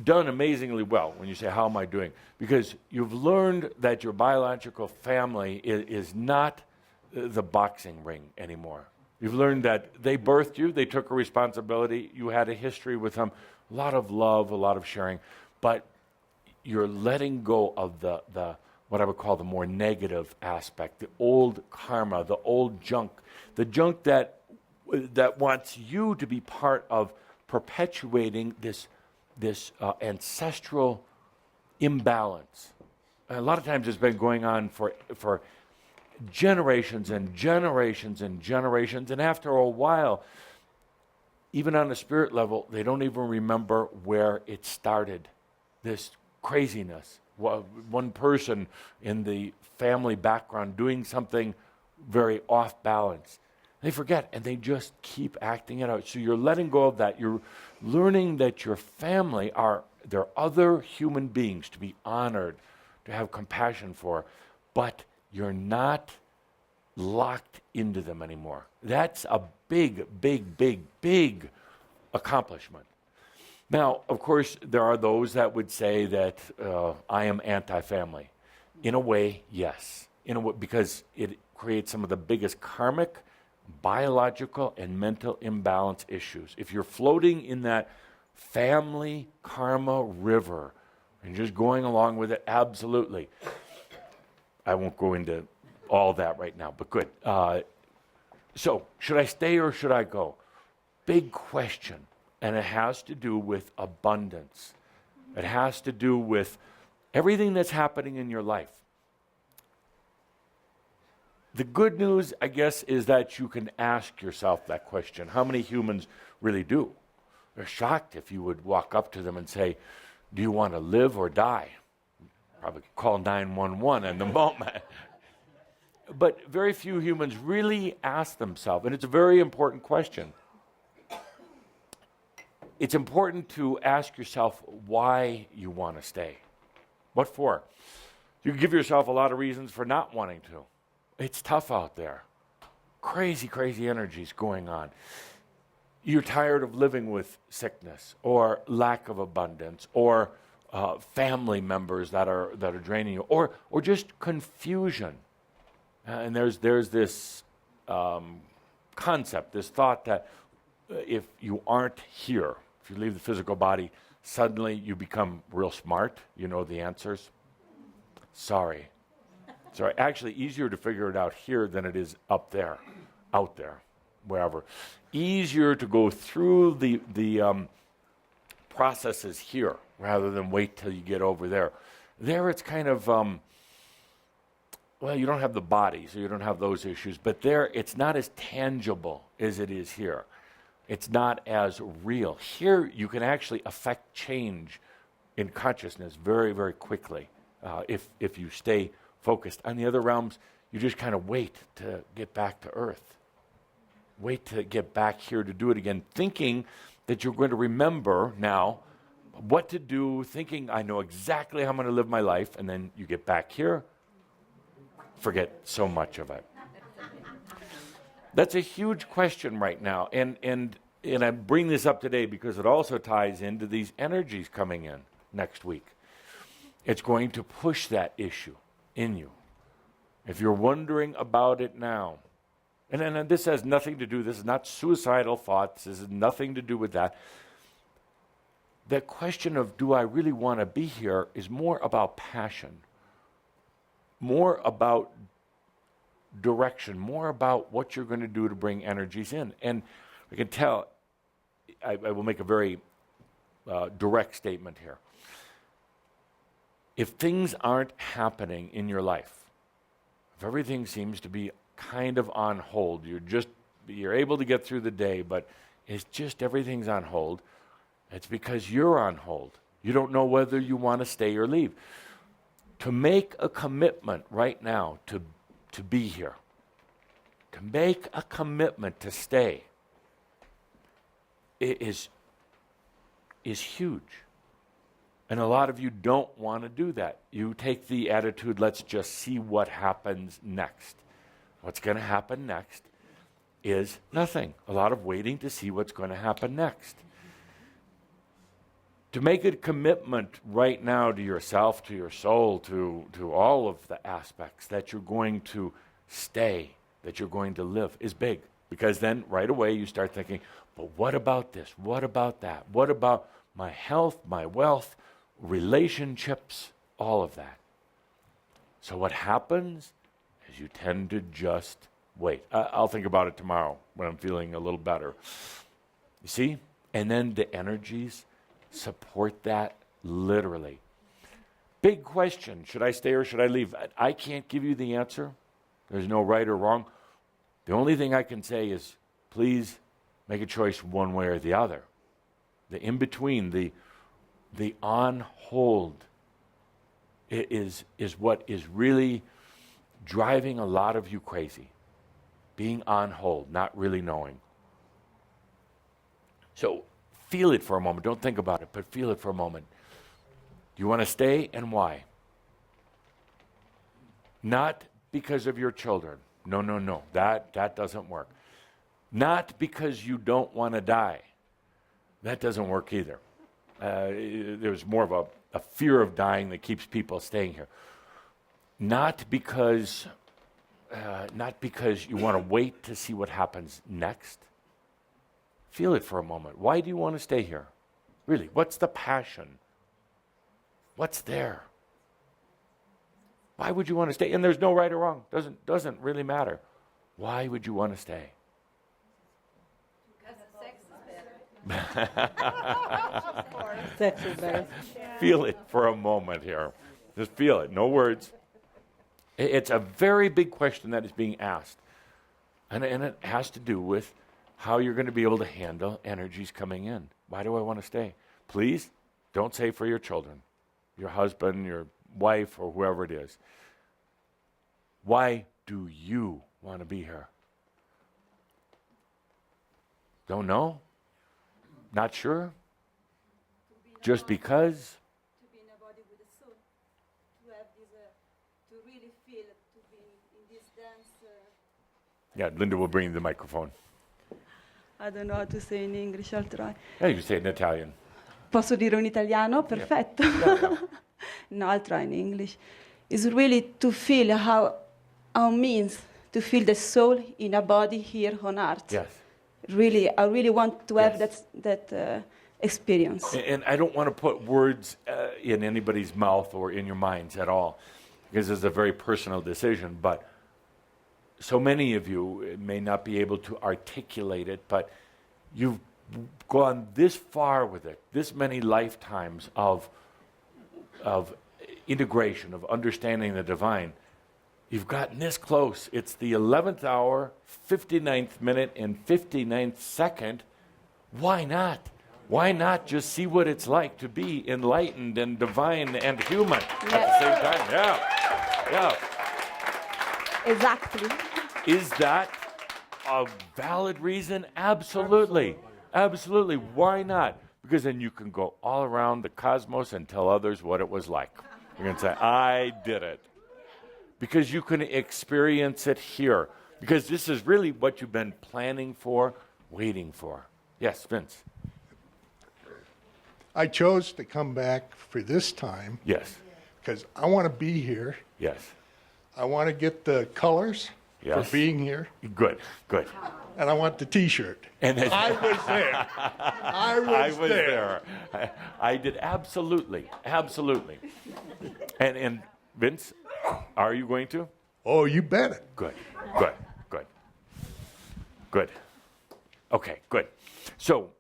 done amazingly well when you say, how am I doing? Because you've learned that your biological family is not the boxing ring anymore. You've learned that they birthed you, they took a responsibility, you had a history with them, a lot of love, a lot of sharing, but you're letting go of the what I would call the more negative aspect, the old karma, the old junk, the junk that wants you to be part of perpetuating this ancestral imbalance. And a lot of times it's been going on for generations and generations and generations, and after a while, even on a spirit level, they don't even remember where it started, this craziness. One person in the family background doing something very off balance. They forget, and they just keep acting it out. So you're letting go of that. You're learning that your family they're other human beings to be honored, to have compassion for, but you're not locked into them anymore. That's a big, big, big, big accomplishment. Now, of course, there are those that would say that I am anti-family. In a way, yes. In a way, because it creates some of the biggest karmic, biological, and mental imbalance issues. If you're floating in that family karma river and just going along with it, absolutely. I won't go into all that right now, but good. So, should I stay or should I go? Big question. And it has to do with abundance. It has to do with everything that's happening in your life. The good news, I guess, is that you can ask yourself that question. How many humans really do? They're shocked if you would walk up to them and say, do you want to live or die? Probably call 911 in the moment. But very few humans really ask themselves, and it's a very important question. It's important to ask yourself why you want to stay. What for? You can give yourself a lot of reasons for not wanting to. It's tough out there. Crazy, crazy energies going on. You're tired of living with sickness or lack of abundance or family members that are draining you or just confusion. And there's this concept, this thought that if you aren't here, if you leave the physical body, suddenly you become real smart, you know the answers. Sorry. Actually, easier to figure it out here than it is up there, out there, wherever. Easier to go through the processes here rather than wait till you get over there. There it's kind of, well, you don't have the body, so you don't have those issues, but there it's not as tangible as it is here. It's not as real. Here, you can actually affect change in consciousness very, very quickly if you stay focused. On the other realms, you just kind of wait to get back to Earth. Wait to get back here to do it again, thinking that you're going to remember now what to do, thinking, I know exactly how I'm going to live my life, and then you get back here, forget so much of it. That's a huge question right now, and I bring this up today because it also ties into these energies coming in next week. It's going to push that issue in you. If you're wondering about it now, and this has nothing to do, this is not suicidal thoughts, this has nothing to do with that. The question of do I really want to be here is more about passion, more about direction, more about what you're going to do to bring energies in. And I can tell, I will make a very direct statement here. If things aren't happening in your life, if everything seems to be kind of on hold, you're able to get through the day, but it's just everything's on hold, it's because you're on hold. You don't know whether you want to stay or leave. To make a commitment right now to be here, to make a commitment to stay, is huge. And a lot of you don't want to do that. You take the attitude, let's just see what happens next. What's going to happen next is nothing. A lot of waiting to see what's going to happen next. to make a commitment right now to yourself, to your soul, to all of the aspects that you're going to stay, that you're going to live is big. Because then right away you start thinking, but what about this? What about that? What about my health, my wealth, relationships, all of that? So what happens is you tend to just wait. I'll think about it tomorrow when I'm feeling a little better. You see? And then the energies support that literally. Big question. Should I stay or should I leave? I can't give you the answer. There's no right or wrong. The only thing I can say is please make a choice one way or the other. The in-between, the on hold is what is really driving a lot of you crazy. Being on hold, not really knowing. So feel it for a moment. Don't think about it, but feel it for a moment. Do you want to stay and why? Not because of your children. No. That doesn't work. Not because you don't want to die. That doesn't work either. There's more of a fear of dying that keeps people staying here. Not because you want to wait to see what happens next. Feel it for a moment. Why do you want to stay here? Really, what's the passion? What's there? Why would you want to stay? And there's no right or wrong. Doesn't really matter. Why would you want to stay? Because sex is better. Sex is better. Feel it for a moment here. Just feel it. No words. It's a very big question that is being asked. And it has to do with how you're going to be able to handle energies coming in. Why do I want to stay? Please don't say for your children, your husband, your wife, or whoever it is. Why do you want to be here? Don't know? Not sure? Just because? To be in a body with a soul. To have this, to really feel, to be in this dance. Yeah, Linda will bring you the microphone. I don't know how to say in English, I'll try. Yeah, you can say it in Italian. Posso dire in italiano? Perfetto. Yeah. No, I'll try in English. It's really to feel how means to feel the soul in a body here on earth. Yes. Really, I really want to have that experience. And I don't want to put words in anybody's mouth or in your minds at all, because it's a very personal decision. But so many of you may not be able to articulate it, but you've gone this far with it, this many lifetimes of integration, of understanding the divine. You've gotten this close. It's the 11th hour, 59th minute, and 59th second. Why not? Why not just see what it's like to be enlightened and divine and human at the same time? Yeah. Exactly. Is that a valid reason? Absolutely. Absolutely. Why not? Because then you can go all around the cosmos and tell others what it was like. You're going to say, I did it. Because you can experience it here. Because this is really what you've been planning for, waiting for. Yes, Vince. I chose to come back for this time. Yes. Because I want to be here. Yes. I want to get the colors Yes. for being here. Good. And I want the T-shirt. And I was there. I was there. I did absolutely. And Vince, are you going to? Oh, you bet it. Good. Okay, good. So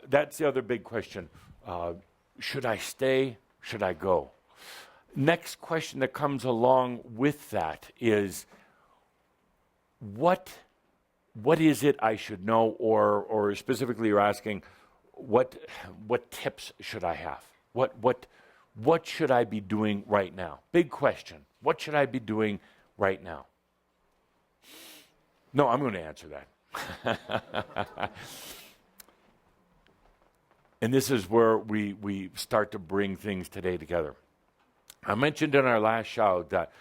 that's the other big question. Should I stay? Should I go? Next question that comes along with that is, what is it I should know, or specifically you're asking, what tips should I have? What should I be doing right now? Big question. What should I be doing right now? No, I'm going to answer that. And this is where we start to bring things today together. I mentioned in our last Shoud that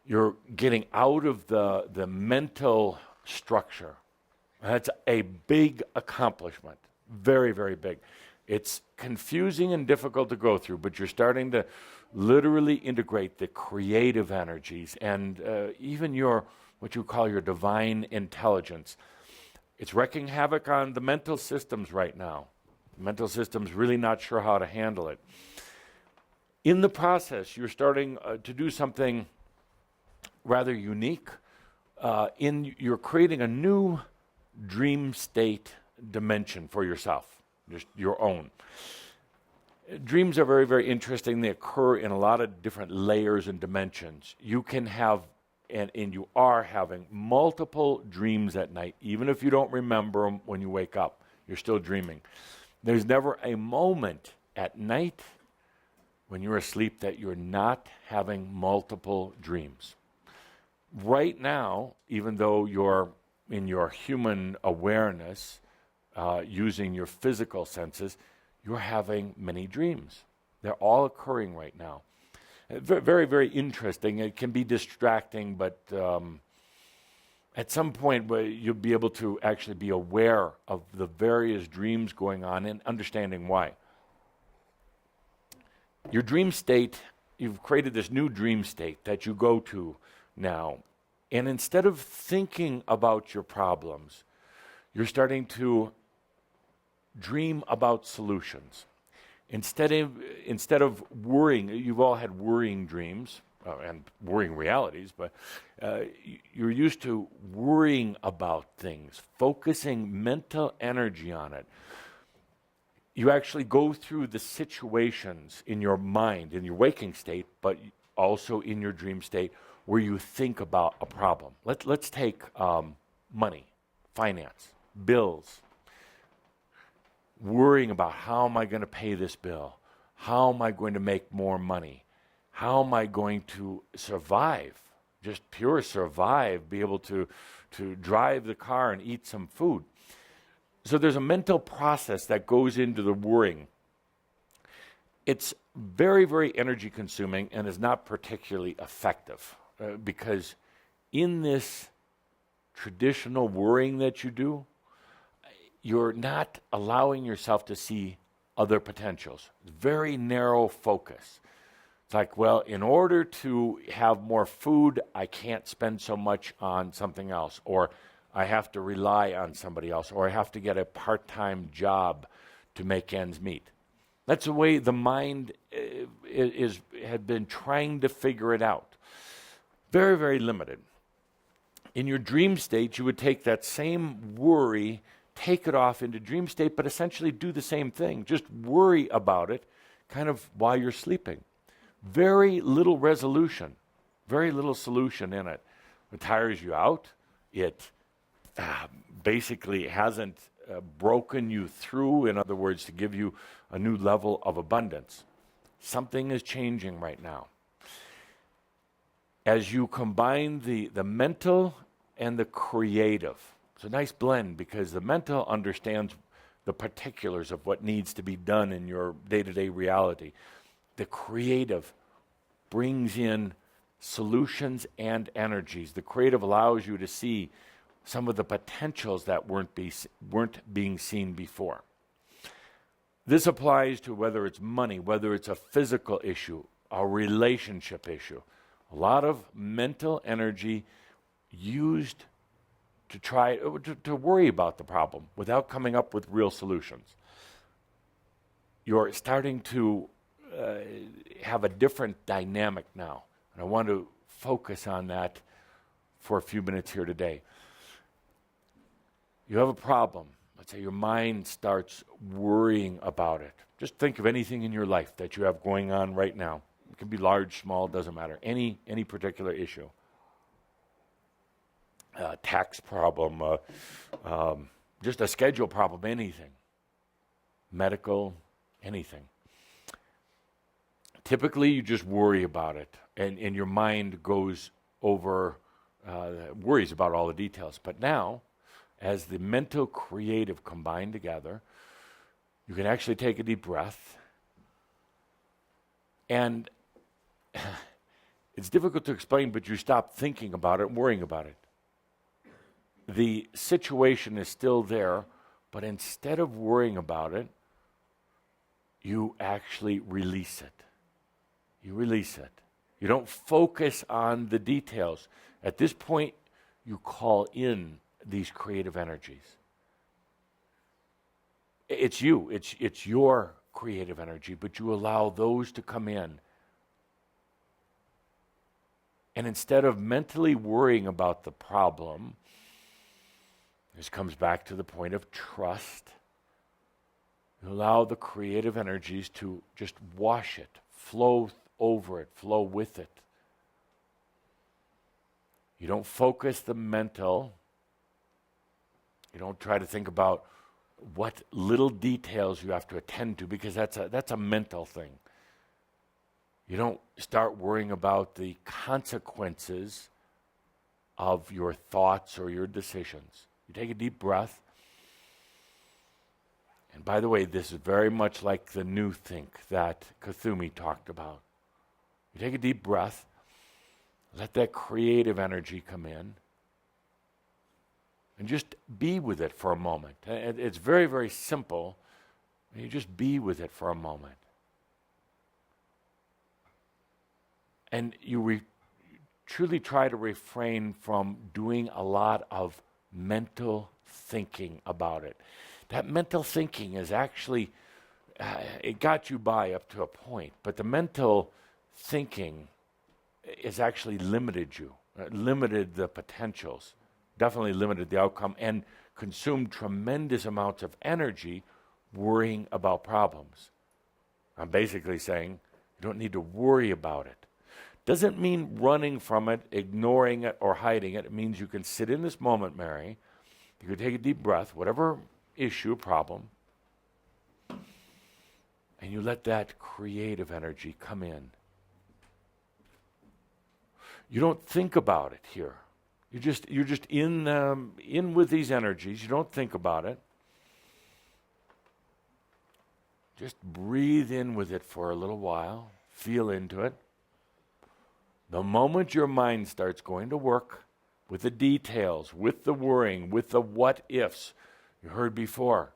you're getting out of the mental structure. That's a big accomplishment. Very, very big. It's confusing and difficult to go through, but you're starting to literally integrate the creative energies and even your, what you call your divine intelligence. It's wreaking havoc on the mental systems right now. The mental system's really not sure how to handle it. In the process, you're starting to do something rather unique. You're creating a new dream state dimension for yourself, just your own. Dreams are very, very interesting. They occur in a lot of different layers and dimensions. You can have, and you are having, multiple dreams at night. Even if you don't remember them when you wake up, you're still dreaming. There's never a moment at night when you're asleep that you're not having multiple dreams. Right now, even though you're in your human awareness, using your physical senses, you're having many dreams. They're all occurring right now. Very, very interesting. It can be distracting, but at some point you'll be able to actually be aware of the various dreams going on and understanding why. Your dream state, you've created this new dream state that you go to now. And instead of thinking about your problems, you're starting to dream about solutions. Instead of worrying, you've all had worrying dreams and worrying realities, but you're used to worrying about things, focusing mental energy on it. You actually go through the situations in your mind, in your waking state, but also in your dream state, where you think about a problem. Let's take money, finance, bills. Worrying about, how am I going to pay this bill? How am I going to make more money? How am I going to survive? Just pure survive, be able to drive the car and eat some food. So there's a mental process that goes into the worrying. It's very, very energy consuming and is not particularly effective because in this traditional worrying that you do, you're not allowing yourself to see other potentials. Very narrow focus. It's like, well, in order to have more food, I can't spend so much on something else, or I have to rely on somebody else, or I have to get a part-time job to make ends meet. That's the way the mind had been trying to figure it out. Very, very limited. In your dream state, you would take that same worry, take it off into dream state, but essentially do the same thing. Just worry about it kind of while you're sleeping. Very little resolution, very little solution in it. It tires you out. It basically hasn't broken you through, in other words, to give you a new level of abundance. Something is changing right now. As you combine the mental and the creative, it's a nice blend because the mental understands the particulars of what needs to be done in your day-to-day reality. The creative brings in solutions and energies. The creative allows you to see some of the potentials that weren't being seen before. This applies to whether it's money, whether it's a physical issue, a relationship issue. A lot of mental energy used to try to worry about the problem without coming up with real solutions. You're starting to have a different dynamic now. And I want to focus on that for a few minutes here today. You have a problem. Let's say your mind starts worrying about it. Just think of anything in your life that you have going on right now. It can be large, small, doesn't matter. Any particular issue. Tax problem, just a schedule problem, anything. Medical, anything. Typically, you just worry about it, and your mind goes over, worries about all the details. But now, as the mental creative combine together, you can actually take a deep breath. And it's difficult to explain, but you stop thinking about it and worrying about it. The situation is still there, but instead of worrying about it, you actually release it. You release it. You don't focus on the details. At this point, you call in these creative energies. It's you. It's your creative energy, but you allow those to come in. And instead of mentally worrying about the problem, this comes back to the point of trust. You allow the creative energies to just wash it, flow over it, flow with it. You don't focus the mental. You don't try to think about what little details you have to attend to, because that's a mental thing. You don't start worrying about the consequences of your thoughts or your decisions. You take a deep breath. And by the way, this is very much like the new think that Kuthumi talked about. You take a deep breath, let that creative energy come in, and just be with it for a moment. It's very, very simple. You just be with it for a moment. And you truly try to refrain from doing a lot of mental thinking about it. That mental thinking is actually, it got you by up to a point, but the mental thinking has actually limited you, limited the potentials, definitely limited the outcome, and consumed tremendous amounts of energy worrying about problems. I'm basically saying you don't need to worry about it. Doesn't mean running from it, ignoring it, or hiding it. It means you can sit in this moment, Mary. You can take a deep breath, whatever issue, problem, and you let that creative energy come in. You don't think about it here. You're just in with these energies. You don't think about it. Just breathe in with it for a little while. Feel into it. The moment your mind starts going to work with the details, with the worrying, with the what ifs, you heard before,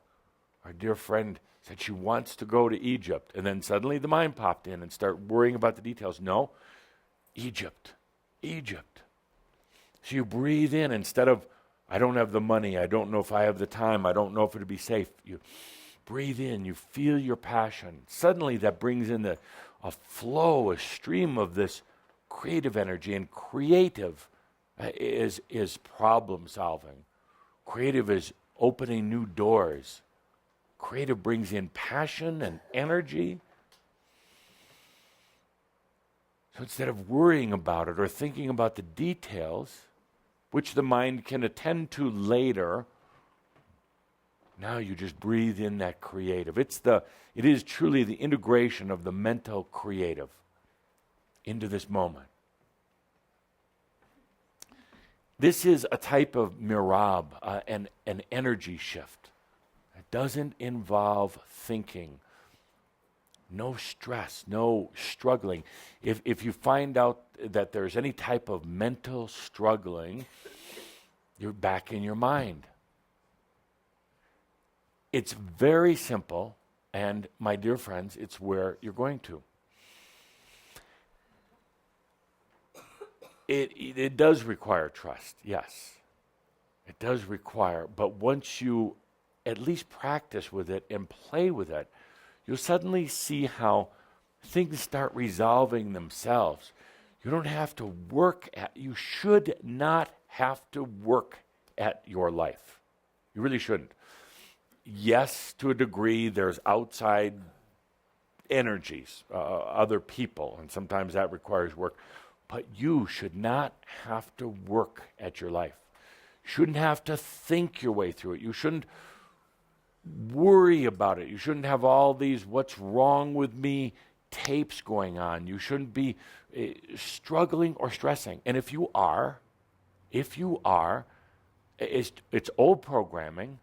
our dear friend said she wants to go to Egypt, and then suddenly the mind popped in and started worrying about the details. No, Egypt. So you breathe in instead of, I don't have the money, I don't know if I have the time, I don't know if it'll be safe. You breathe in, you feel your passion. Suddenly that brings in a flow, a stream of this creative energy, and creative is problem solving. Creative is opening new doors. Creative brings in passion and energy. So instead of worrying about it or thinking about the details, which the mind can attend to later, now you just breathe in that creative. It is truly the integration of the mental creative into this moment. This is a type of mirab, an energy shift. It doesn't involve thinking. No stress, no struggling. If you find out that there's any type of mental struggling, you're back in your mind. It's very simple, and my dear friends, it's where you're going to. It does require trust, yes. It does require, but once you at least practice with it and play with it, you'll suddenly see how things start resolving themselves. You don't have to you should not have to work at your life. You really shouldn't. Yes, to a degree, there's outside energies, other people, and sometimes that requires work. But you should not have to work at your life. You shouldn't have to think your way through it. You shouldn't worry about it. You shouldn't have all these "what's wrong with me" tapes going on. You shouldn't be struggling or stressing. And if you are, it's old programming.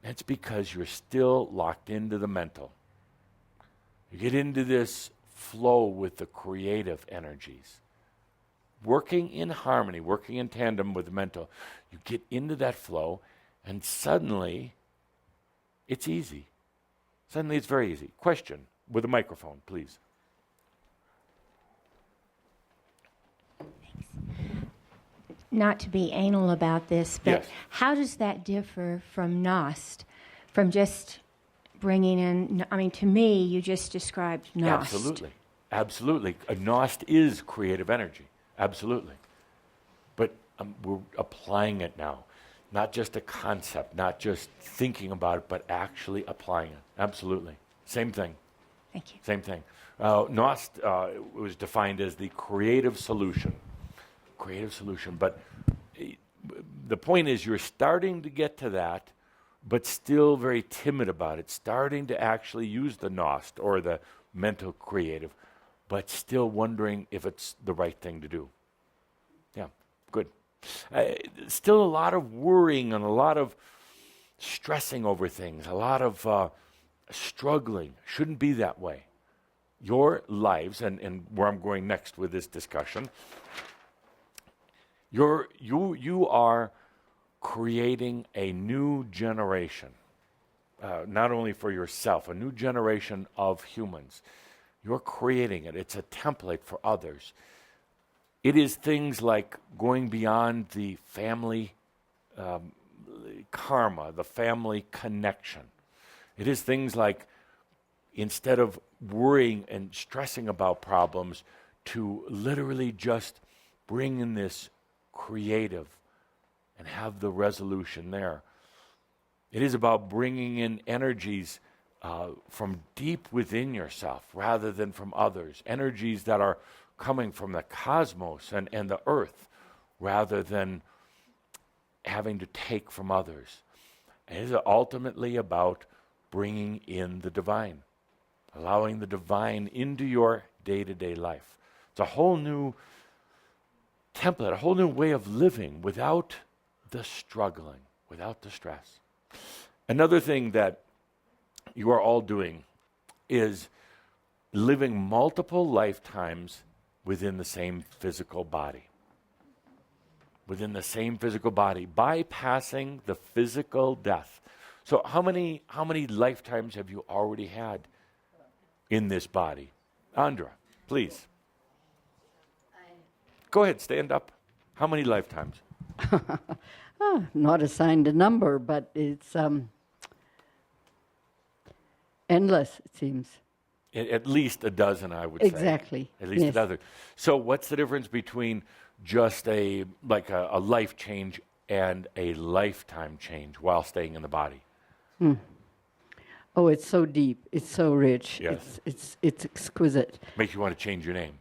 It's because you're still locked into the mental. You get into this flow with the creative energies. Working in harmony, working in tandem with the mental, you get into that flow, and suddenly it's easy. Suddenly it's very easy. Question, with a microphone, please. Not to be anal about this, but Yes. how does that differ from gnost? From just bringing in, I mean, to me, you just described gnost. Absolutely. Absolutely. A gnost is creative energy. Absolutely. But we're applying it now. Not just a concept, not just thinking about it, but actually applying it. Absolutely. Same thing. Thank you. Same thing. Gnost was defined as the creative solution. Creative solution. But the point is, you're starting to get to that, but still very timid about it. Starting to actually use the gnost or the mental creative, but still wondering if it's the right thing to do. Yeah, good. Still a lot of worrying and a lot of stressing over things, a lot of struggling. Shouldn't be that way. Your lives, and where I'm going next with this discussion, you are creating a new generation, not only for yourself, a new generation of humans. You're creating it. It's a template for others. It is things like going beyond the family karma, the family connection. It is things like, instead of worrying and stressing about problems, to literally just bring in this creative and have the resolution there. It is about bringing in energies from deep within yourself rather than from others, energies that are coming from the cosmos and the earth rather than having to take from others. It is ultimately about bringing in the divine, allowing the divine into your day-to-day life. It's a whole new template, a whole new way of living without the struggling, without the stress. Another thing that you are all doing is living multiple lifetimes within the same physical body. Within the same physical body, bypassing the physical death. So how many lifetimes have you already had in this body? Andra, please. Go ahead, stand up. How many lifetimes? Not assigned a number, but it's endless, it seems. At least a dozen, I would say. Exactly. At least yes. a dozen. So what's the difference between just a life change and a lifetime change while staying in the body? Oh, it's so deep. It's so rich. Yes. It's exquisite. Makes you want to change your name.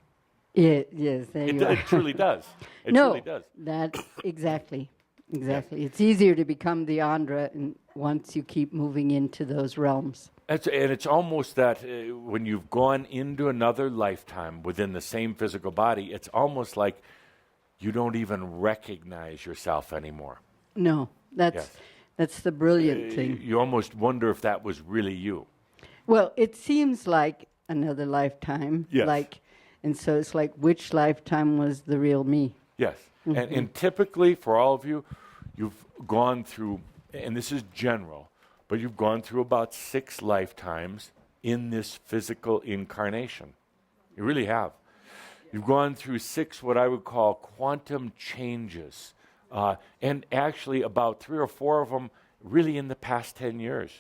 Yes, there you are. It truly does. It no, truly does. That's exactly. Exactly. It's easier to become the Andra once you keep moving into those realms. And it's almost that when you've gone into another lifetime within the same physical body, it's almost like you don't even recognize yourself anymore. No, that's the brilliant thing. You almost wonder if that was really you. Well, it seems like another lifetime. Yes. And so it's like, which lifetime was the real me? Yes. Mm-hmm. And typically for all of you, you've gone through, and this is general, but you've gone through about 6 lifetimes in this physical incarnation. You really have. You've gone through 6 what I would call quantum changes, and actually about 3 or 4 of them really in the past 10 years,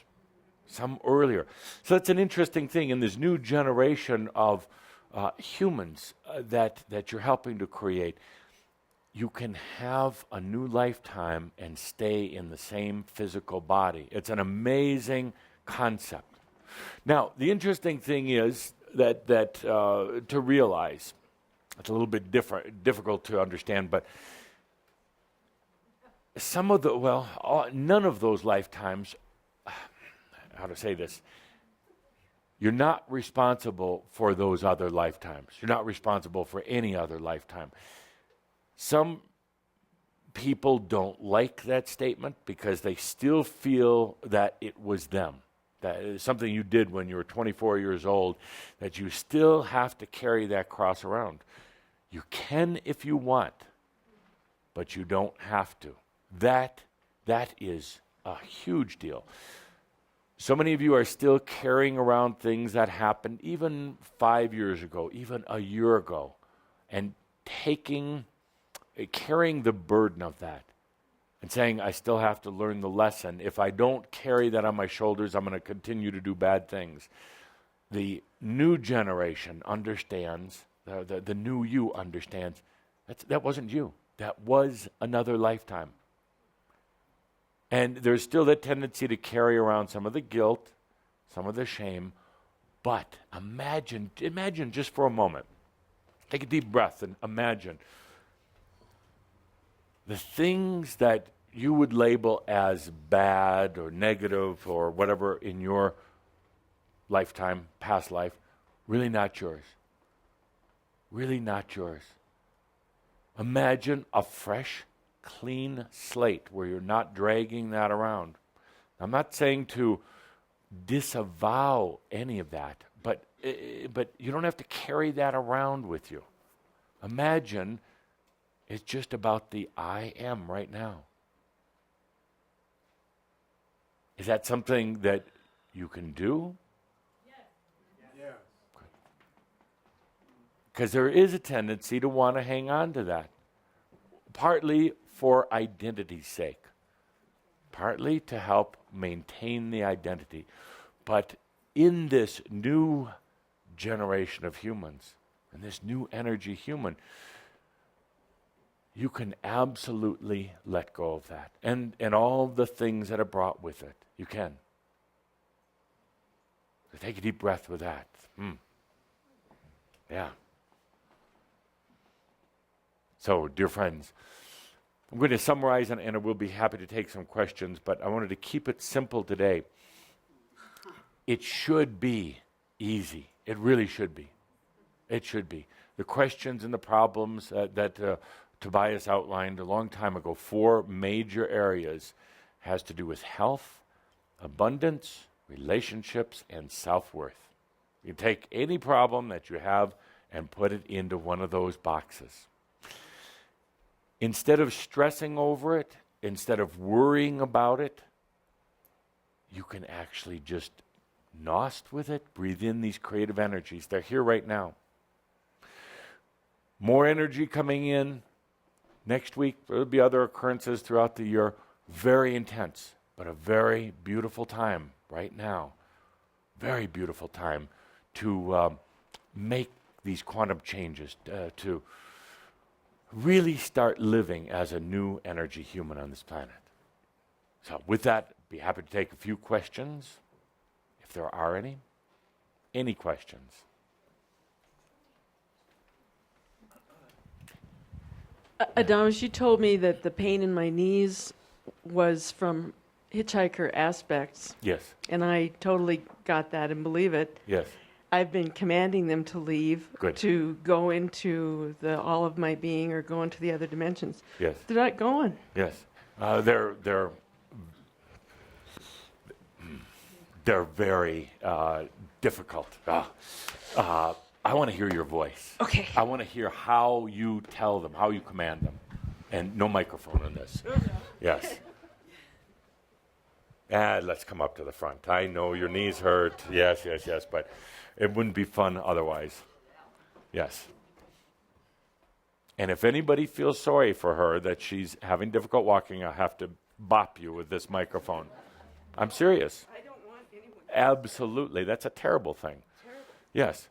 some earlier. So that's an interesting thing in this new generation of humans that you're helping to create. You can have a new lifetime and stay in the same physical body. It's an amazing concept. Now, the interesting thing is that to realize, it's a little bit difficult to understand, but none of those lifetimes, how to say this, you're not responsible for those other lifetimes. You're not responsible for any other lifetime. Some people don't like that statement because they still feel that it was them, that it is something you did when you were 24 years old, that you still have to carry that cross around. You can if you want, but you don't have to. That is a huge deal. So many of you are still carrying around things that happened even 5 years ago, even a year ago, and carrying the burden of that and saying, I still have to learn the lesson. If I don't carry that on my shoulders, I'm going to continue to do bad things. The new generation understands, the new you understands, that wasn't you. That was another lifetime. And there's still that tendency to carry around some of the guilt, some of the shame. But imagine just for a moment, take a deep breath and imagine the things that you would label as bad or negative or whatever in your lifetime, past life, really not yours. Really not yours. Imagine a fresh, clean slate where you're not dragging that around. I'm not saying to disavow any of that, but you don't have to carry that around with you. Imagine it's just about the I am right now. Is that something that you can do? Yes. Because there is a tendency to want to hang on to that. Partly for identity's sake. Partly to help maintain the identity. But in this new generation of humans, in this new energy human, you can absolutely let go of that. And all the things that are brought with it. You can. So take a deep breath with that. Yeah. So, dear friends, I'm going to summarize, and I will be happy to take some questions, but I wanted to keep it simple today. It should be easy. It really should be. It should be. The questions and the problems that Tobias outlined a long time ago, 4 major areas, has to do with health, abundance, relationships, and self-worth. You take any problem that you have and put it into one of those boxes. Instead of stressing over it, instead of worrying about it, you can actually just gnost with it, breathe in these creative energies. They're here right now. More energy coming in. Next week, there'll be other occurrences throughout the year. Very intense, but a very beautiful time right now. Very beautiful time to make these quantum changes, to really start living as a new energy human on this planet. So with that, be happy to take a few questions, if there are any. Any questions? Adamus, you told me that the pain in my knees was from hitchhiker aspects. Yes. And I totally got that and believe it. Yes. I've been commanding them to leave, Good. to go into the all of my being or go into the other dimensions. Yes. They're not going. Yes. They're very difficult. I want to hear your voice. Okay. I want to hear how you tell them, how you command them. And no microphone in this. Yes. And let's come up to the front. I know your knees hurt. Yes, but it wouldn't be fun otherwise. Yes. And if anybody feels sorry for her that she's having difficult walking, I'll have to bop you with this microphone. I'm serious. I don't want anyone. Absolutely. That's a terrible thing. Yes.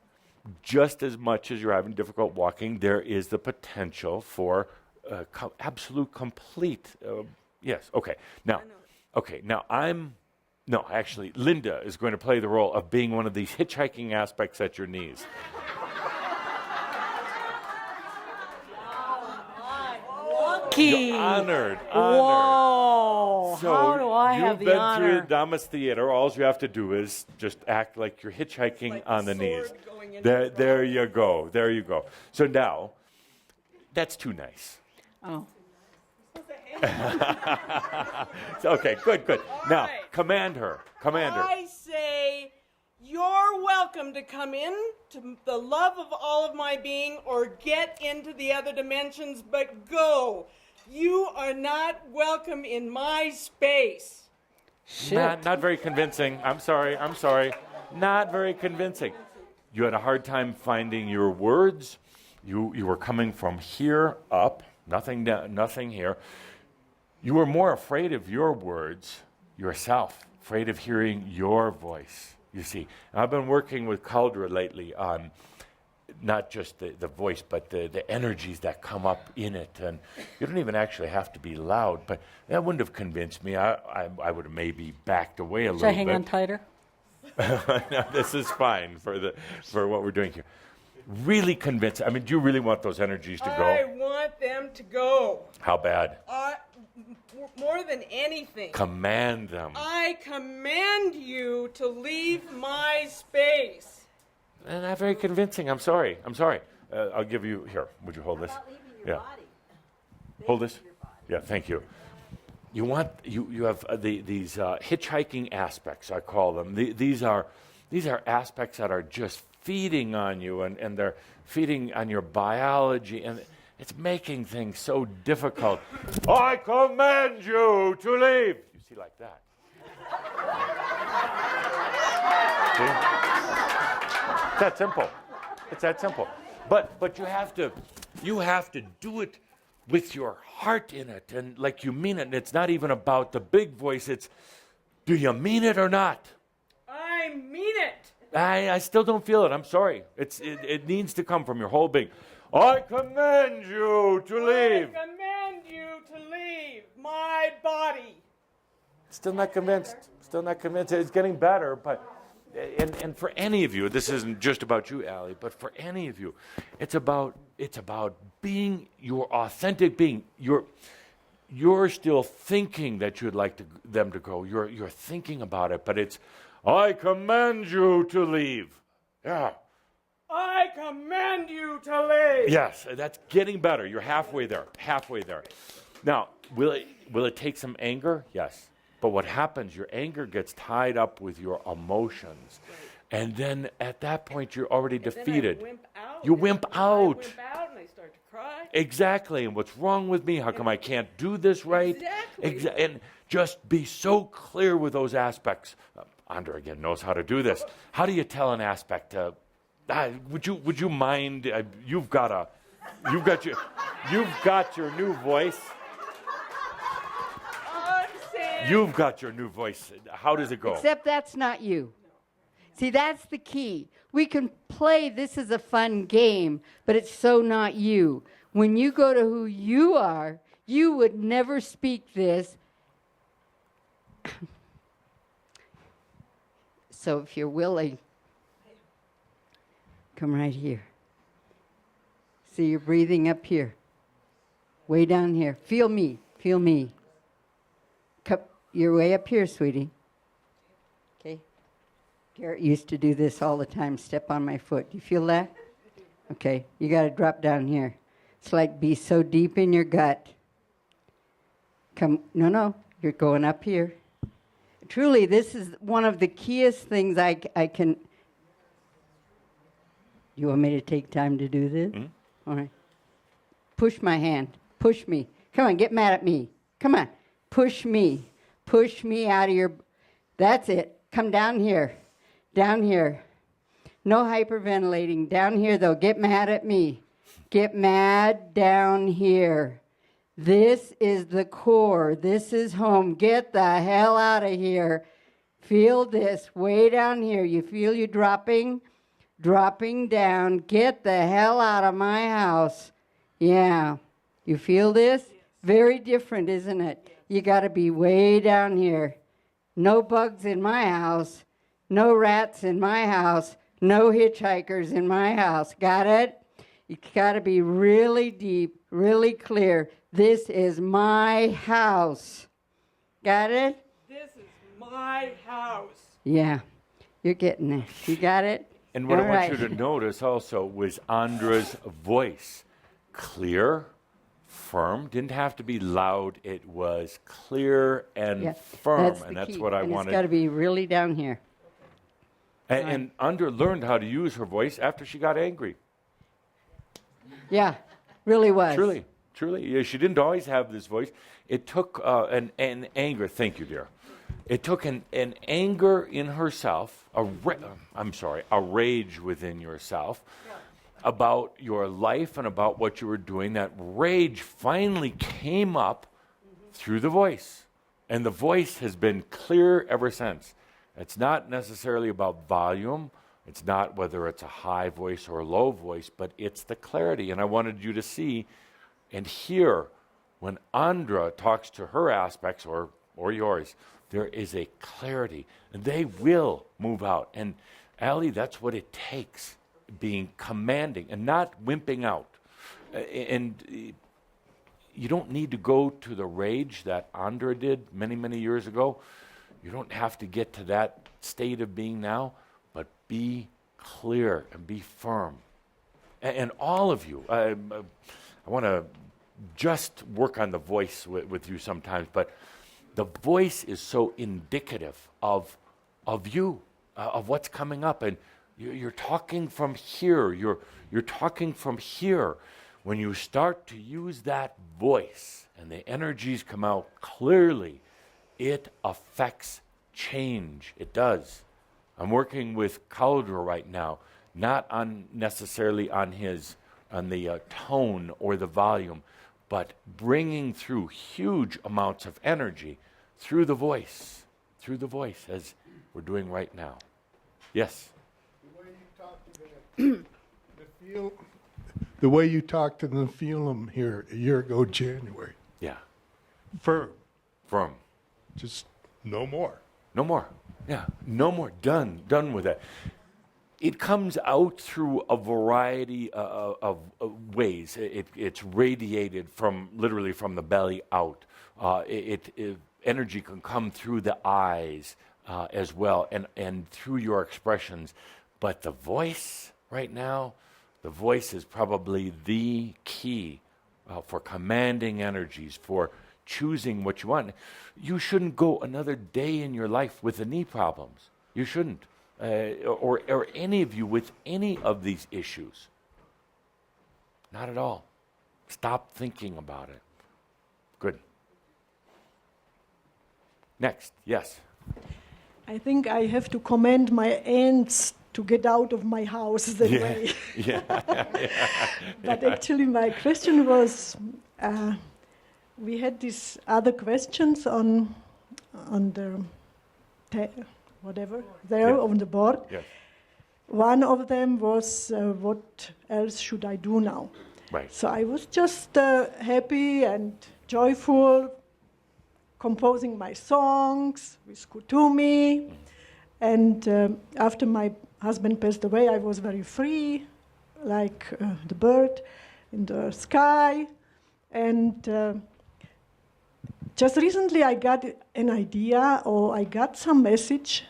Just as much as you're having difficult walking, there is the potential for absolute complete. Yes. Okay. Now, actually, Linda is going to play the role of being one of these hitchhiking aspects at your knees. You're honored. Whoa! So how do I have the honor? You've been through Adamus Theater. All you have to do is just act like you're hitchhiking like on the knees. There you go. There you go. So now, that's too nice. Oh. Okay, good. Now, command her. I say, you're welcome to come in to the love of all of my being or get into the other dimensions, but go. You are not welcome in my space. Not very convincing. I'm sorry. Not very convincing. You had a hard time finding your words. You were coming from here up, nothing down, nothing here. You were more afraid of your words yourself, afraid of hearing your voice, you see. And I've been working with Cauldre lately on not just the voice, but the energies that come up in it. And you don't even actually have to be loud, but that wouldn't have convinced me. I would have maybe backed away a little bit. Should I hang on tighter? No, this is fine for what we're doing here. Really convinced. I mean, do you really want those energies to go? I want them to go. How bad? More than anything. Command them. I command you to leave my space. Not very convincing. I'm sorry. I'll give you, here, would you hold this? Yeah. Hold this? Yeah, thank you. You have these hitchhiking aspects, I call them. These are aspects that are just feeding on you, and they're feeding on your biology, and it's making things so difficult. I command you to leave. You see, like that. See? It's that simple. It's that simple. But you have to do it with your heart in it, and like you mean it. And it's not even about the big voice. It's, do you mean it or not? I mean it. I still don't feel it. I'm sorry. It needs to come from your whole being. I command you to leave. I command you to leave my body. Still not convinced. It's getting better, but and for any of you, this isn't just about you, Allie, but for any of you, it's about being your authentic being. You're still thinking that you'd like them to go. You're thinking about it, but it's, I command you to leave. Yeah. I command you to leave. Yes, that's getting better. You're halfway there. Now, will it take some anger? Yes. But what happens, your anger gets tied up with your emotions. And then at that point, you're already defeated. You wimp out. I wimp out and I start to cry. Exactly. And what's wrong with me? How come I can't do this right? Exactly. And just be so clear with those aspects. Andra, again, knows how to do this. How do you tell an aspect? Would you mind? You've got your new voice. You've got your new voice. How does it go? Except that's not you. See, that's the key. We can play this is a fun game, but it's so not you. When you go to who you are, you would never speak this. So if you're willing, come right here. See, you're breathing up here. Way down here. Feel me. You're way up here, sweetie. Okay. Garrett used to do this all the time, step on my foot. Do you feel that? Okay. You got to drop down here. It's like be so deep in your gut. No, you're going up here. Truly, this is one of the keyest things I can... You want me to take time to do this? Mm-hmm. All right. Push my hand. Push me. Come on, get mad at me. Come on. Push me. Push me out of your... That's it. Come down here. Down here. No hyperventilating. Down here, though. Get mad at me. Get mad down here. This is the core. This is home. Get the hell out of here. Feel this way down here. You feel you dropping? Dropping down. Get the hell out of my house. Yeah. You feel this? Very different, isn't it? You got to be way down here. No bugs in my house. No rats in my house. No hitchhikers in my house. Got it? You got to be really deep, really clear. This is my house. Got it? This is my house. Yeah. You're getting it. You got it? And what All I want right. you to notice also was Andra's voice. Clear, firm, didn't have to be loud. It was clear and firm, and that's key. what I and wanted. It's got to be really down here. And Andra learned how to use her voice after she got angry. Yeah, really was. Truly. truly. Yeah, she didn't always have this voice. It took an anger. Thank you, dear. It took an anger in herself, a rage within yourself about your life and about what you were doing. That rage finally came up through the voice. And the voice has been clear ever since. It's not necessarily about volume. It's not whether it's a high voice or a low voice, but it's the clarity. And I wanted you to see and hear when Andra talks to her aspects or yours, there is a clarity. And they will move out. And Allie, that's what it takes, being commanding and not wimping out. And you don't need to go to the rage that Andra did many, many years ago. You don't have to get to that state of being now, but be clear and be firm. And all of you, I want to just work on the voice with you sometimes, but the voice is so indicative of you, of what's coming up. And you're talking from here. You're talking from here. When you start to use that voice and the energies come out clearly, it affects change. It does. I'm working with Cauldre right now, not necessarily on the tone or the volume, but bringing through huge amounts of energy through the voice, as we're doing right now. Yes? The way you talked to the Nephilim here a year ago, January. Yeah. Firm. Just no more. No more. Yeah. No more. Done with that. It comes out through a variety of ways. It's radiated literally from the belly out. Energy can come through the eyes as well, and through your expressions. But the voice right now, the voice is probably the key for commanding energies, for choosing what you want. You shouldn't go another day in your life with the knee problems. You shouldn't. Or any of you with any of these issues. Not at all. Stop thinking about it. Good. Next, yes. I think I have to commend my aunts to get out of my house that way. But actually my question was, we had these other questions on the on the board. Yes. One of them was, what else should I do now? Right. So I was just happy and joyful, composing my songs with Kuthumi. And after my husband passed away, I was very free, like the bird in the sky. And just recently I got an idea, or I got some message.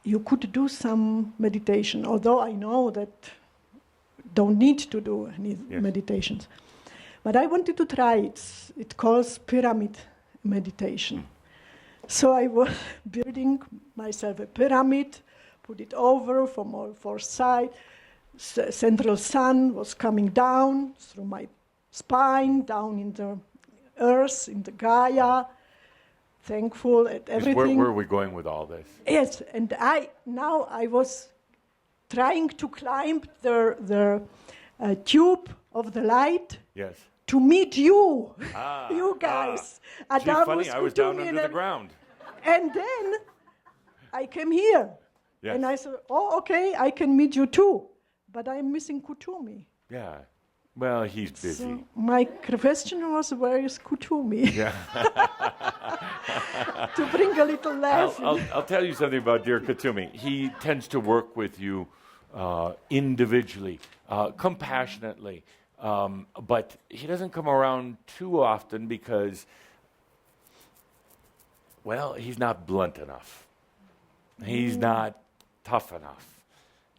You could do some meditation, although I know that don't need to do any meditations. But I wanted to try it. It calls pyramid meditation. So I was building myself a pyramid, put it over from all four sides. Central sun was coming down through my spine, down in the earth, in the Gaia. Thankful at everything. Where are we going with all this? Yes, and I was trying to climb the tube of the light. Yes. To meet you, you guys. Adamus, funny, I was down under the ground. And then I came here. Yes. And I said, oh, okay, I can meet you too. But I'm missing Kuthumi. Yeah. Well, he's busy. So my question was, where is Kuthumi? Yeah. To bring a little laugh. I'll tell you something about dear Kuthumi. He tends to work with you individually, compassionately. But he doesn't come around too often because, well, he's not blunt enough. He's not tough enough.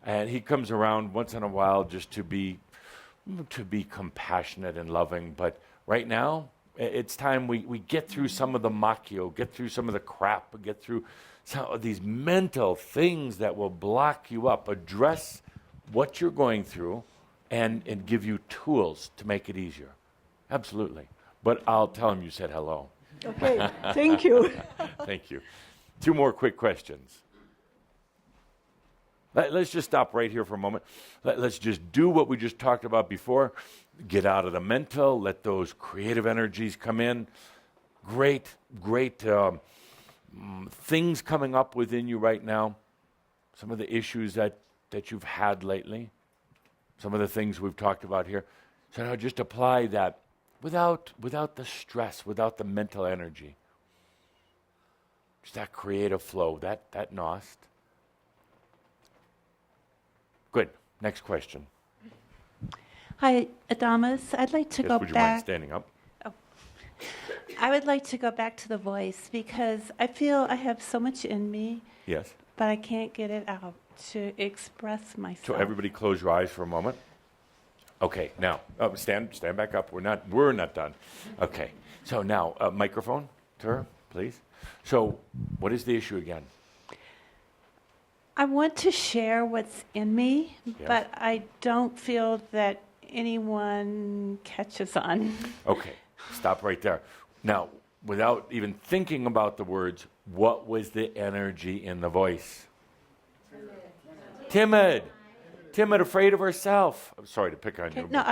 And he comes around once in a while just to be compassionate and loving. But right now, it's time we get through some of the machio, get through some of the crap, get through some of these mental things that will block you up. Address what you're going through and give you tools to make it easier. Absolutely. But I'll tell him you said hello. Okay, thank you. Thank you. 2 more quick questions. Let's just stop right here for a moment. Let's just do what we just talked about before. Get out of the mental. Let those creative energies come in. Great things coming up within you right now. Some of the issues that you've had lately. Some of the things we've talked about here. So now just apply that without the stress, without the mental energy. Just that creative flow, that gnost. Good. Next question. Hi, Adamus. I'd like to Yes, go would you back. mind standing up? I would like to go back to the voice because I feel I have so much in me, Yes. but I can't get it out to express myself. So everybody close your eyes for a moment. Okay, now stand back up. We're not done. Okay. So now microphone to her, please. So what is the issue again? I want to share what's in me, Yes. but I don't feel that anyone catches on. Okay, stop right there. Now, without even thinking about the words, what was the energy in the voice? Timid. Timid, afraid of herself. I'm sorry to pick on you. No,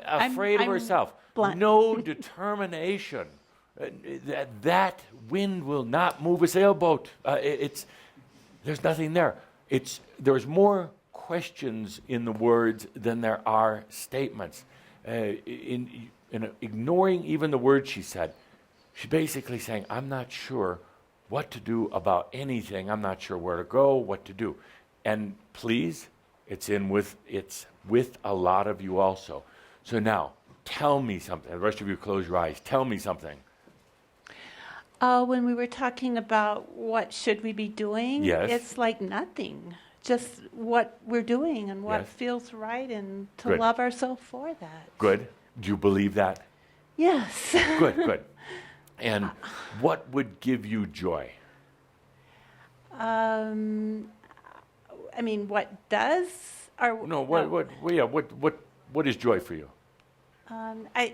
afraid of herself. blunt. No determination. That wind will not move a sailboat. There's nothing there. There's more questions in the words than there are statements. In ignoring even the words she said, she's basically saying, I'm not sure what to do about anything. I'm not sure where to go, what to do. And please, it's with a lot of you also. So now, tell me something. The rest of you close your eyes. Tell me something. When we were talking about what should we be doing, Yes. it's like nothing. Just what we're doing and what Yes. feels right and to Good. love ourselves for that. Good. Do you believe that? Yes. Good. And what would give you joy? I mean, what does? Or No, what is joy for you? I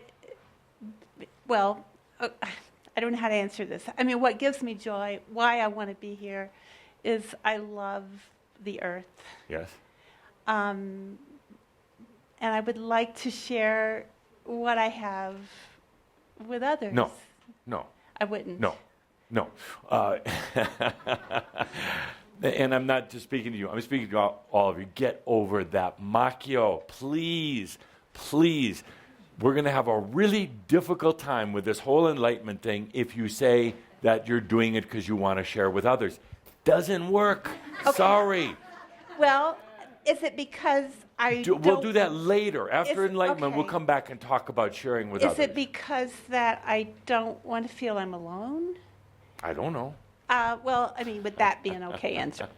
don't know how to answer this. I mean, what gives me joy, why I want to be here, is I love the earth. Yes. And I would like to share what I have with others. No. I wouldn't. No. And I'm not just speaking to you. I'm speaking to all of you. Get over that. Macchio, please. We're going to have a really difficult time with this whole enlightenment thing if you say that you're doing it because you want to share with others. Doesn't work. Okay. Sorry. Well, is it because We'll do that later. After Is- enlightenment, okay. we'll come back and talk about sharing with Is others. it because that I don't want to feel I'm alone? I don't know. Well, I mean, would that be an okay answer?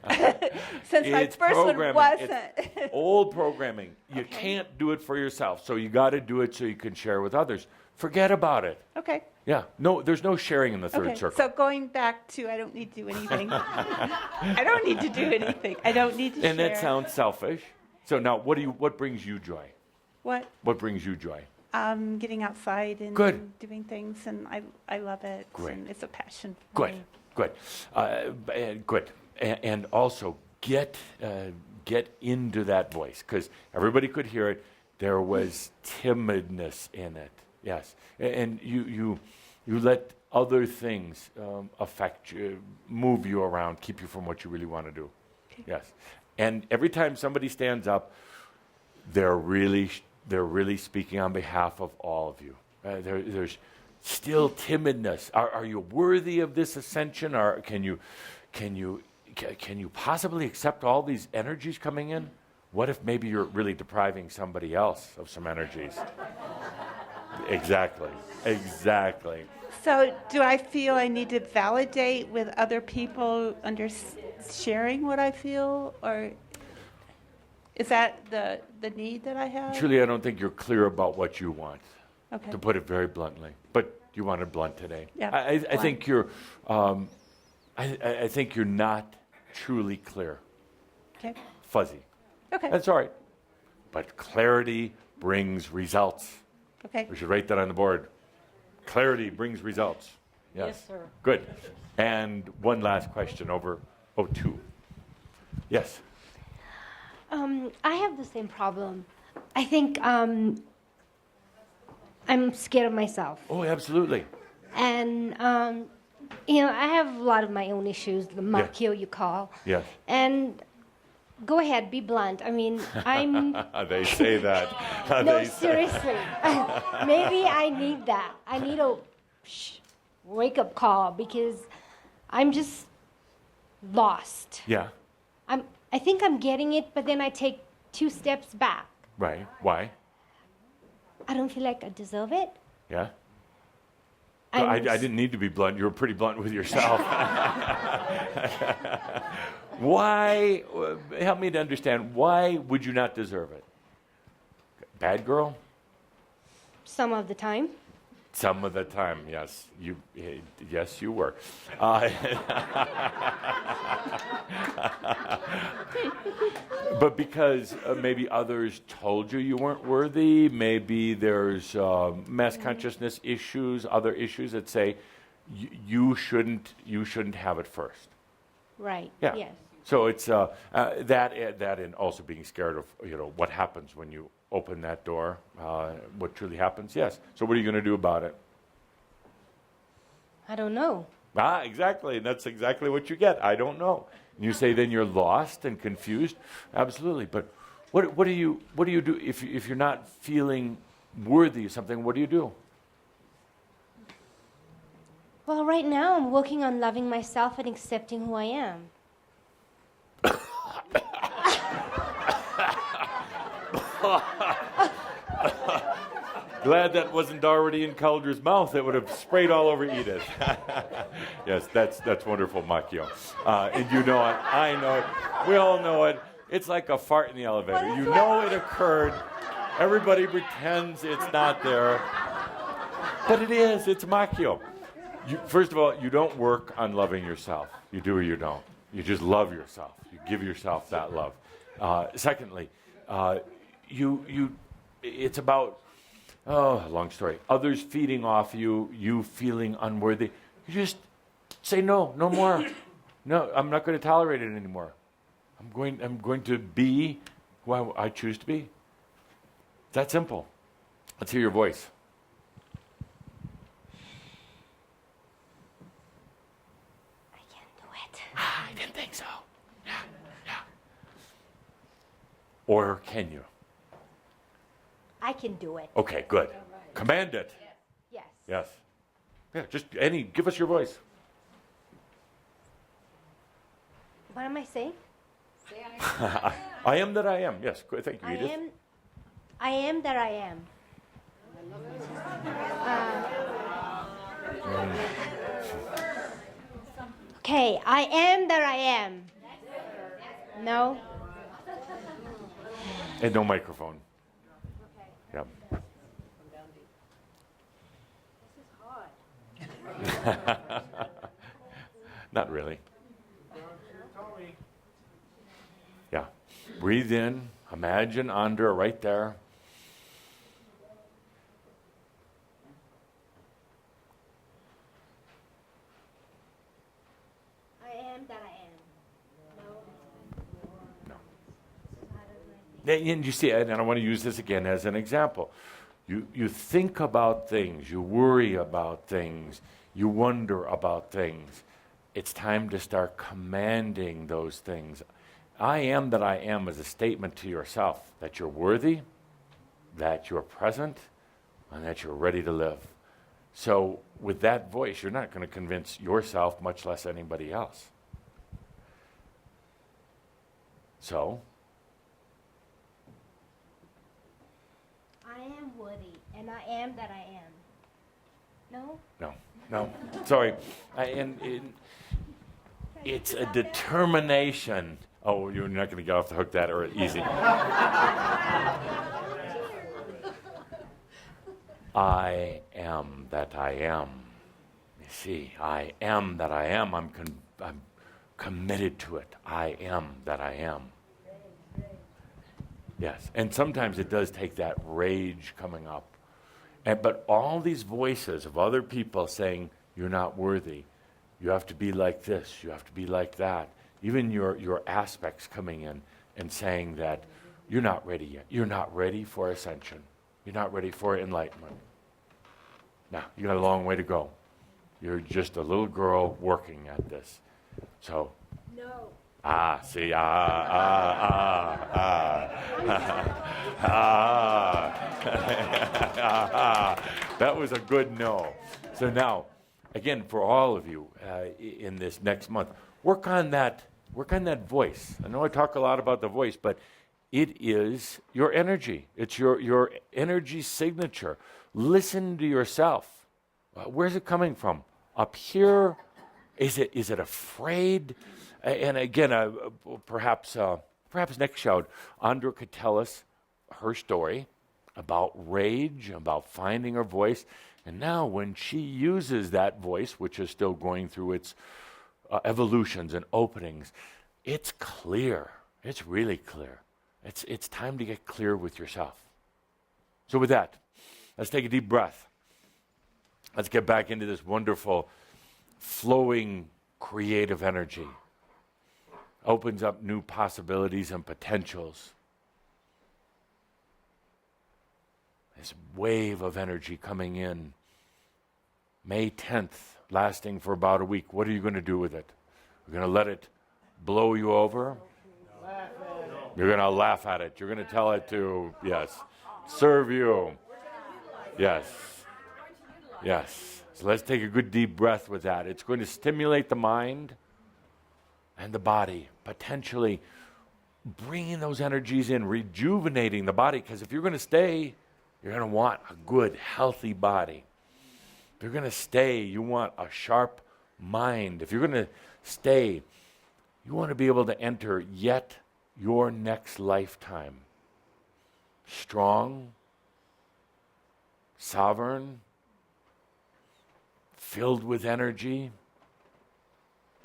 Since my It's first one programming. wasn't. It's old programming. You can't do it for yourself, so you got to do it so you can share with others. Forget about it. Okay. Yeah. No, there's no sharing in the third Okay. circle. So going back to I don't need to do anything. I don't need to do anything. I don't need to And share. that sounds selfish. So now, what brings you joy? What? What brings you joy? Getting outside and Good. doing things, and I love it. Great. And it's a passion for Good. me. Good. And also get into that voice, because everybody could hear it. There was timidness in it. Yes. And you let other things affect you, move you around, keep you from what you really want to do. Okay. Yes. And every time somebody stands up, they're really speaking on behalf of all of you. There's still timidness. Are you worthy of this ascension? Or can you possibly accept all these energies coming in? What if maybe you're really depriving somebody else of some energies? Exactly. So do I feel I need to validate with other people sharing what I feel, or is that the need that I have? Truly, I don't think you're clear about what you want. Okay. To put it very bluntly, but you wanted blunt today. Yeah. I think you're. I think you're not truly clear. Okay. Fuzzy. Okay. That's all right. But clarity brings results. Okay. We should write that on the board. Clarity brings results. Yes, sir. Good. And one last question over. Oh, two. Yes. I have the same problem. I think I'm scared of myself. Oh, absolutely. And, I have a lot of my own issues, the makio you call. Yes. And go ahead, be blunt. I mean, I'm... They say that. No, seriously. Maybe I need that. I need a wake-up call because I'm just lost. Yeah. I think I'm getting it, but then I take 2 steps back. Right. Why? I don't feel like I deserve it. Yeah. I didn't need to be blunt. You were pretty blunt with yourself. Why? Help me to understand. Why would you not deserve it? Bad girl? Some of the time. Some of the time, yes. Yes, you were. But because maybe others told you you weren't worthy, maybe there's mass consciousness issues, other issues that say you shouldn't have it first. Right. Yeah. Yes. So it's that and also being scared of what happens when you open that door, what truly happens. Yes. So what are you going to do about it? I don't know. Exactly. And that's exactly what you get. I don't know. And you say then you're lost and confused. Absolutely. But what do you do if you're not feeling worthy of something? What do you do? Well, right now I'm working on loving myself and accepting who I am. Glad that wasn't already in Calder's mouth. It would have sprayed all over Edith. Yes, that's wonderful, Makio. And you know it. I know it. We all know it. It's like a fart in the elevator. You know it occurred. Everybody pretends it's not there. But it is. It's Makio. First of all, you don't work on loving yourself. You do or you don't. You just love yourself. You give yourself that love. Secondly, it's about, long story, others feeding off you feeling unworthy. You just say no more. No, I'm not going to tolerate it anymore. I'm going to be who I choose to be. That simple. Let's hear your voice. I didn't think so. Yeah. Or can you? I can do it. Okay, good. Command it. Yes. Yes. Yeah, just give us your voice. What am I saying? I am that I am. Yes, good. Thank you, Edith. I am that I am. Okay, I am that I am. No? And no microphone. Yeah. Not really. Yeah. Breathe in. Imagine Andra right there. I am that I am. And you see, and I want to use this again as an example. You think about things, you worry about things, you wonder about things. It's time to start commanding those things. I am that I am is a statement to yourself that you're worthy, that you're present, and that you're ready to live. So with that voice, you're not going to convince yourself, much less anybody else. So I am worthy, and I am that I am. No? No. Sorry. It's a determination. Oh, you're not going to get off the hook that or easy. I am that I am. You see, I am that I am. I'm committed to it. I am that I am. Yes, and sometimes it does take that rage coming up But all these voices of other people saying, you're not worthy. You have to be like this. You have to be like that. Even your aspects coming in and saying that you're not ready yet. You're not ready for ascension. You're not ready for enlightenment. Now, you got a long way to go. You're just a little girl working at this. So, No. See, that was a good no. So now, again, for all of you in this next month, work on that voice. I know I talk a lot about the voice, but it is your energy. It's your energy signature. Listen to yourself. Where's it coming from? Up here? Is it afraid? And again, perhaps next Shoud, Andra could tell us her story about rage, about finding her voice. And now when she uses that voice, which is still going through its evolutions and openings, it's clear. It's really clear. It's time to get clear with yourself. So with that, let's take a deep breath. Let's get back into this wonderful, flowing, creative energy. Opens up new possibilities and potentials. This wave of energy coming in. May 10th, lasting for about a week. What are you going to do with it? You're going to let it blow you over? You're going to laugh at it. You're going to tell it to, yes, serve you. Yes. Yes. So let's take a good deep breath with that. It's going to stimulate the mind and the body, potentially bringing those energies in, rejuvenating the body. Because if you're going to stay, you're going to want a good, healthy body. If you're going to stay, you want a sharp mind. If you're going to stay, you want to be able to enter yet your next lifetime. Strong, sovereign, filled with energy,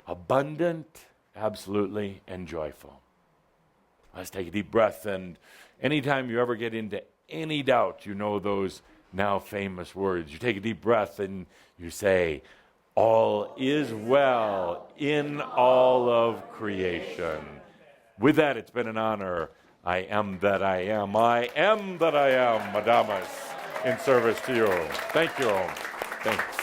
abundant, absolutely, and joyful. Let's take a deep breath, and anytime you ever get into any doubt, you know those now famous words. You take a deep breath and you say, all is well in all of creation. With that, it's been an honor. I am that I am. I am that I am, Adamus, in service to you. Thank you. Thanks.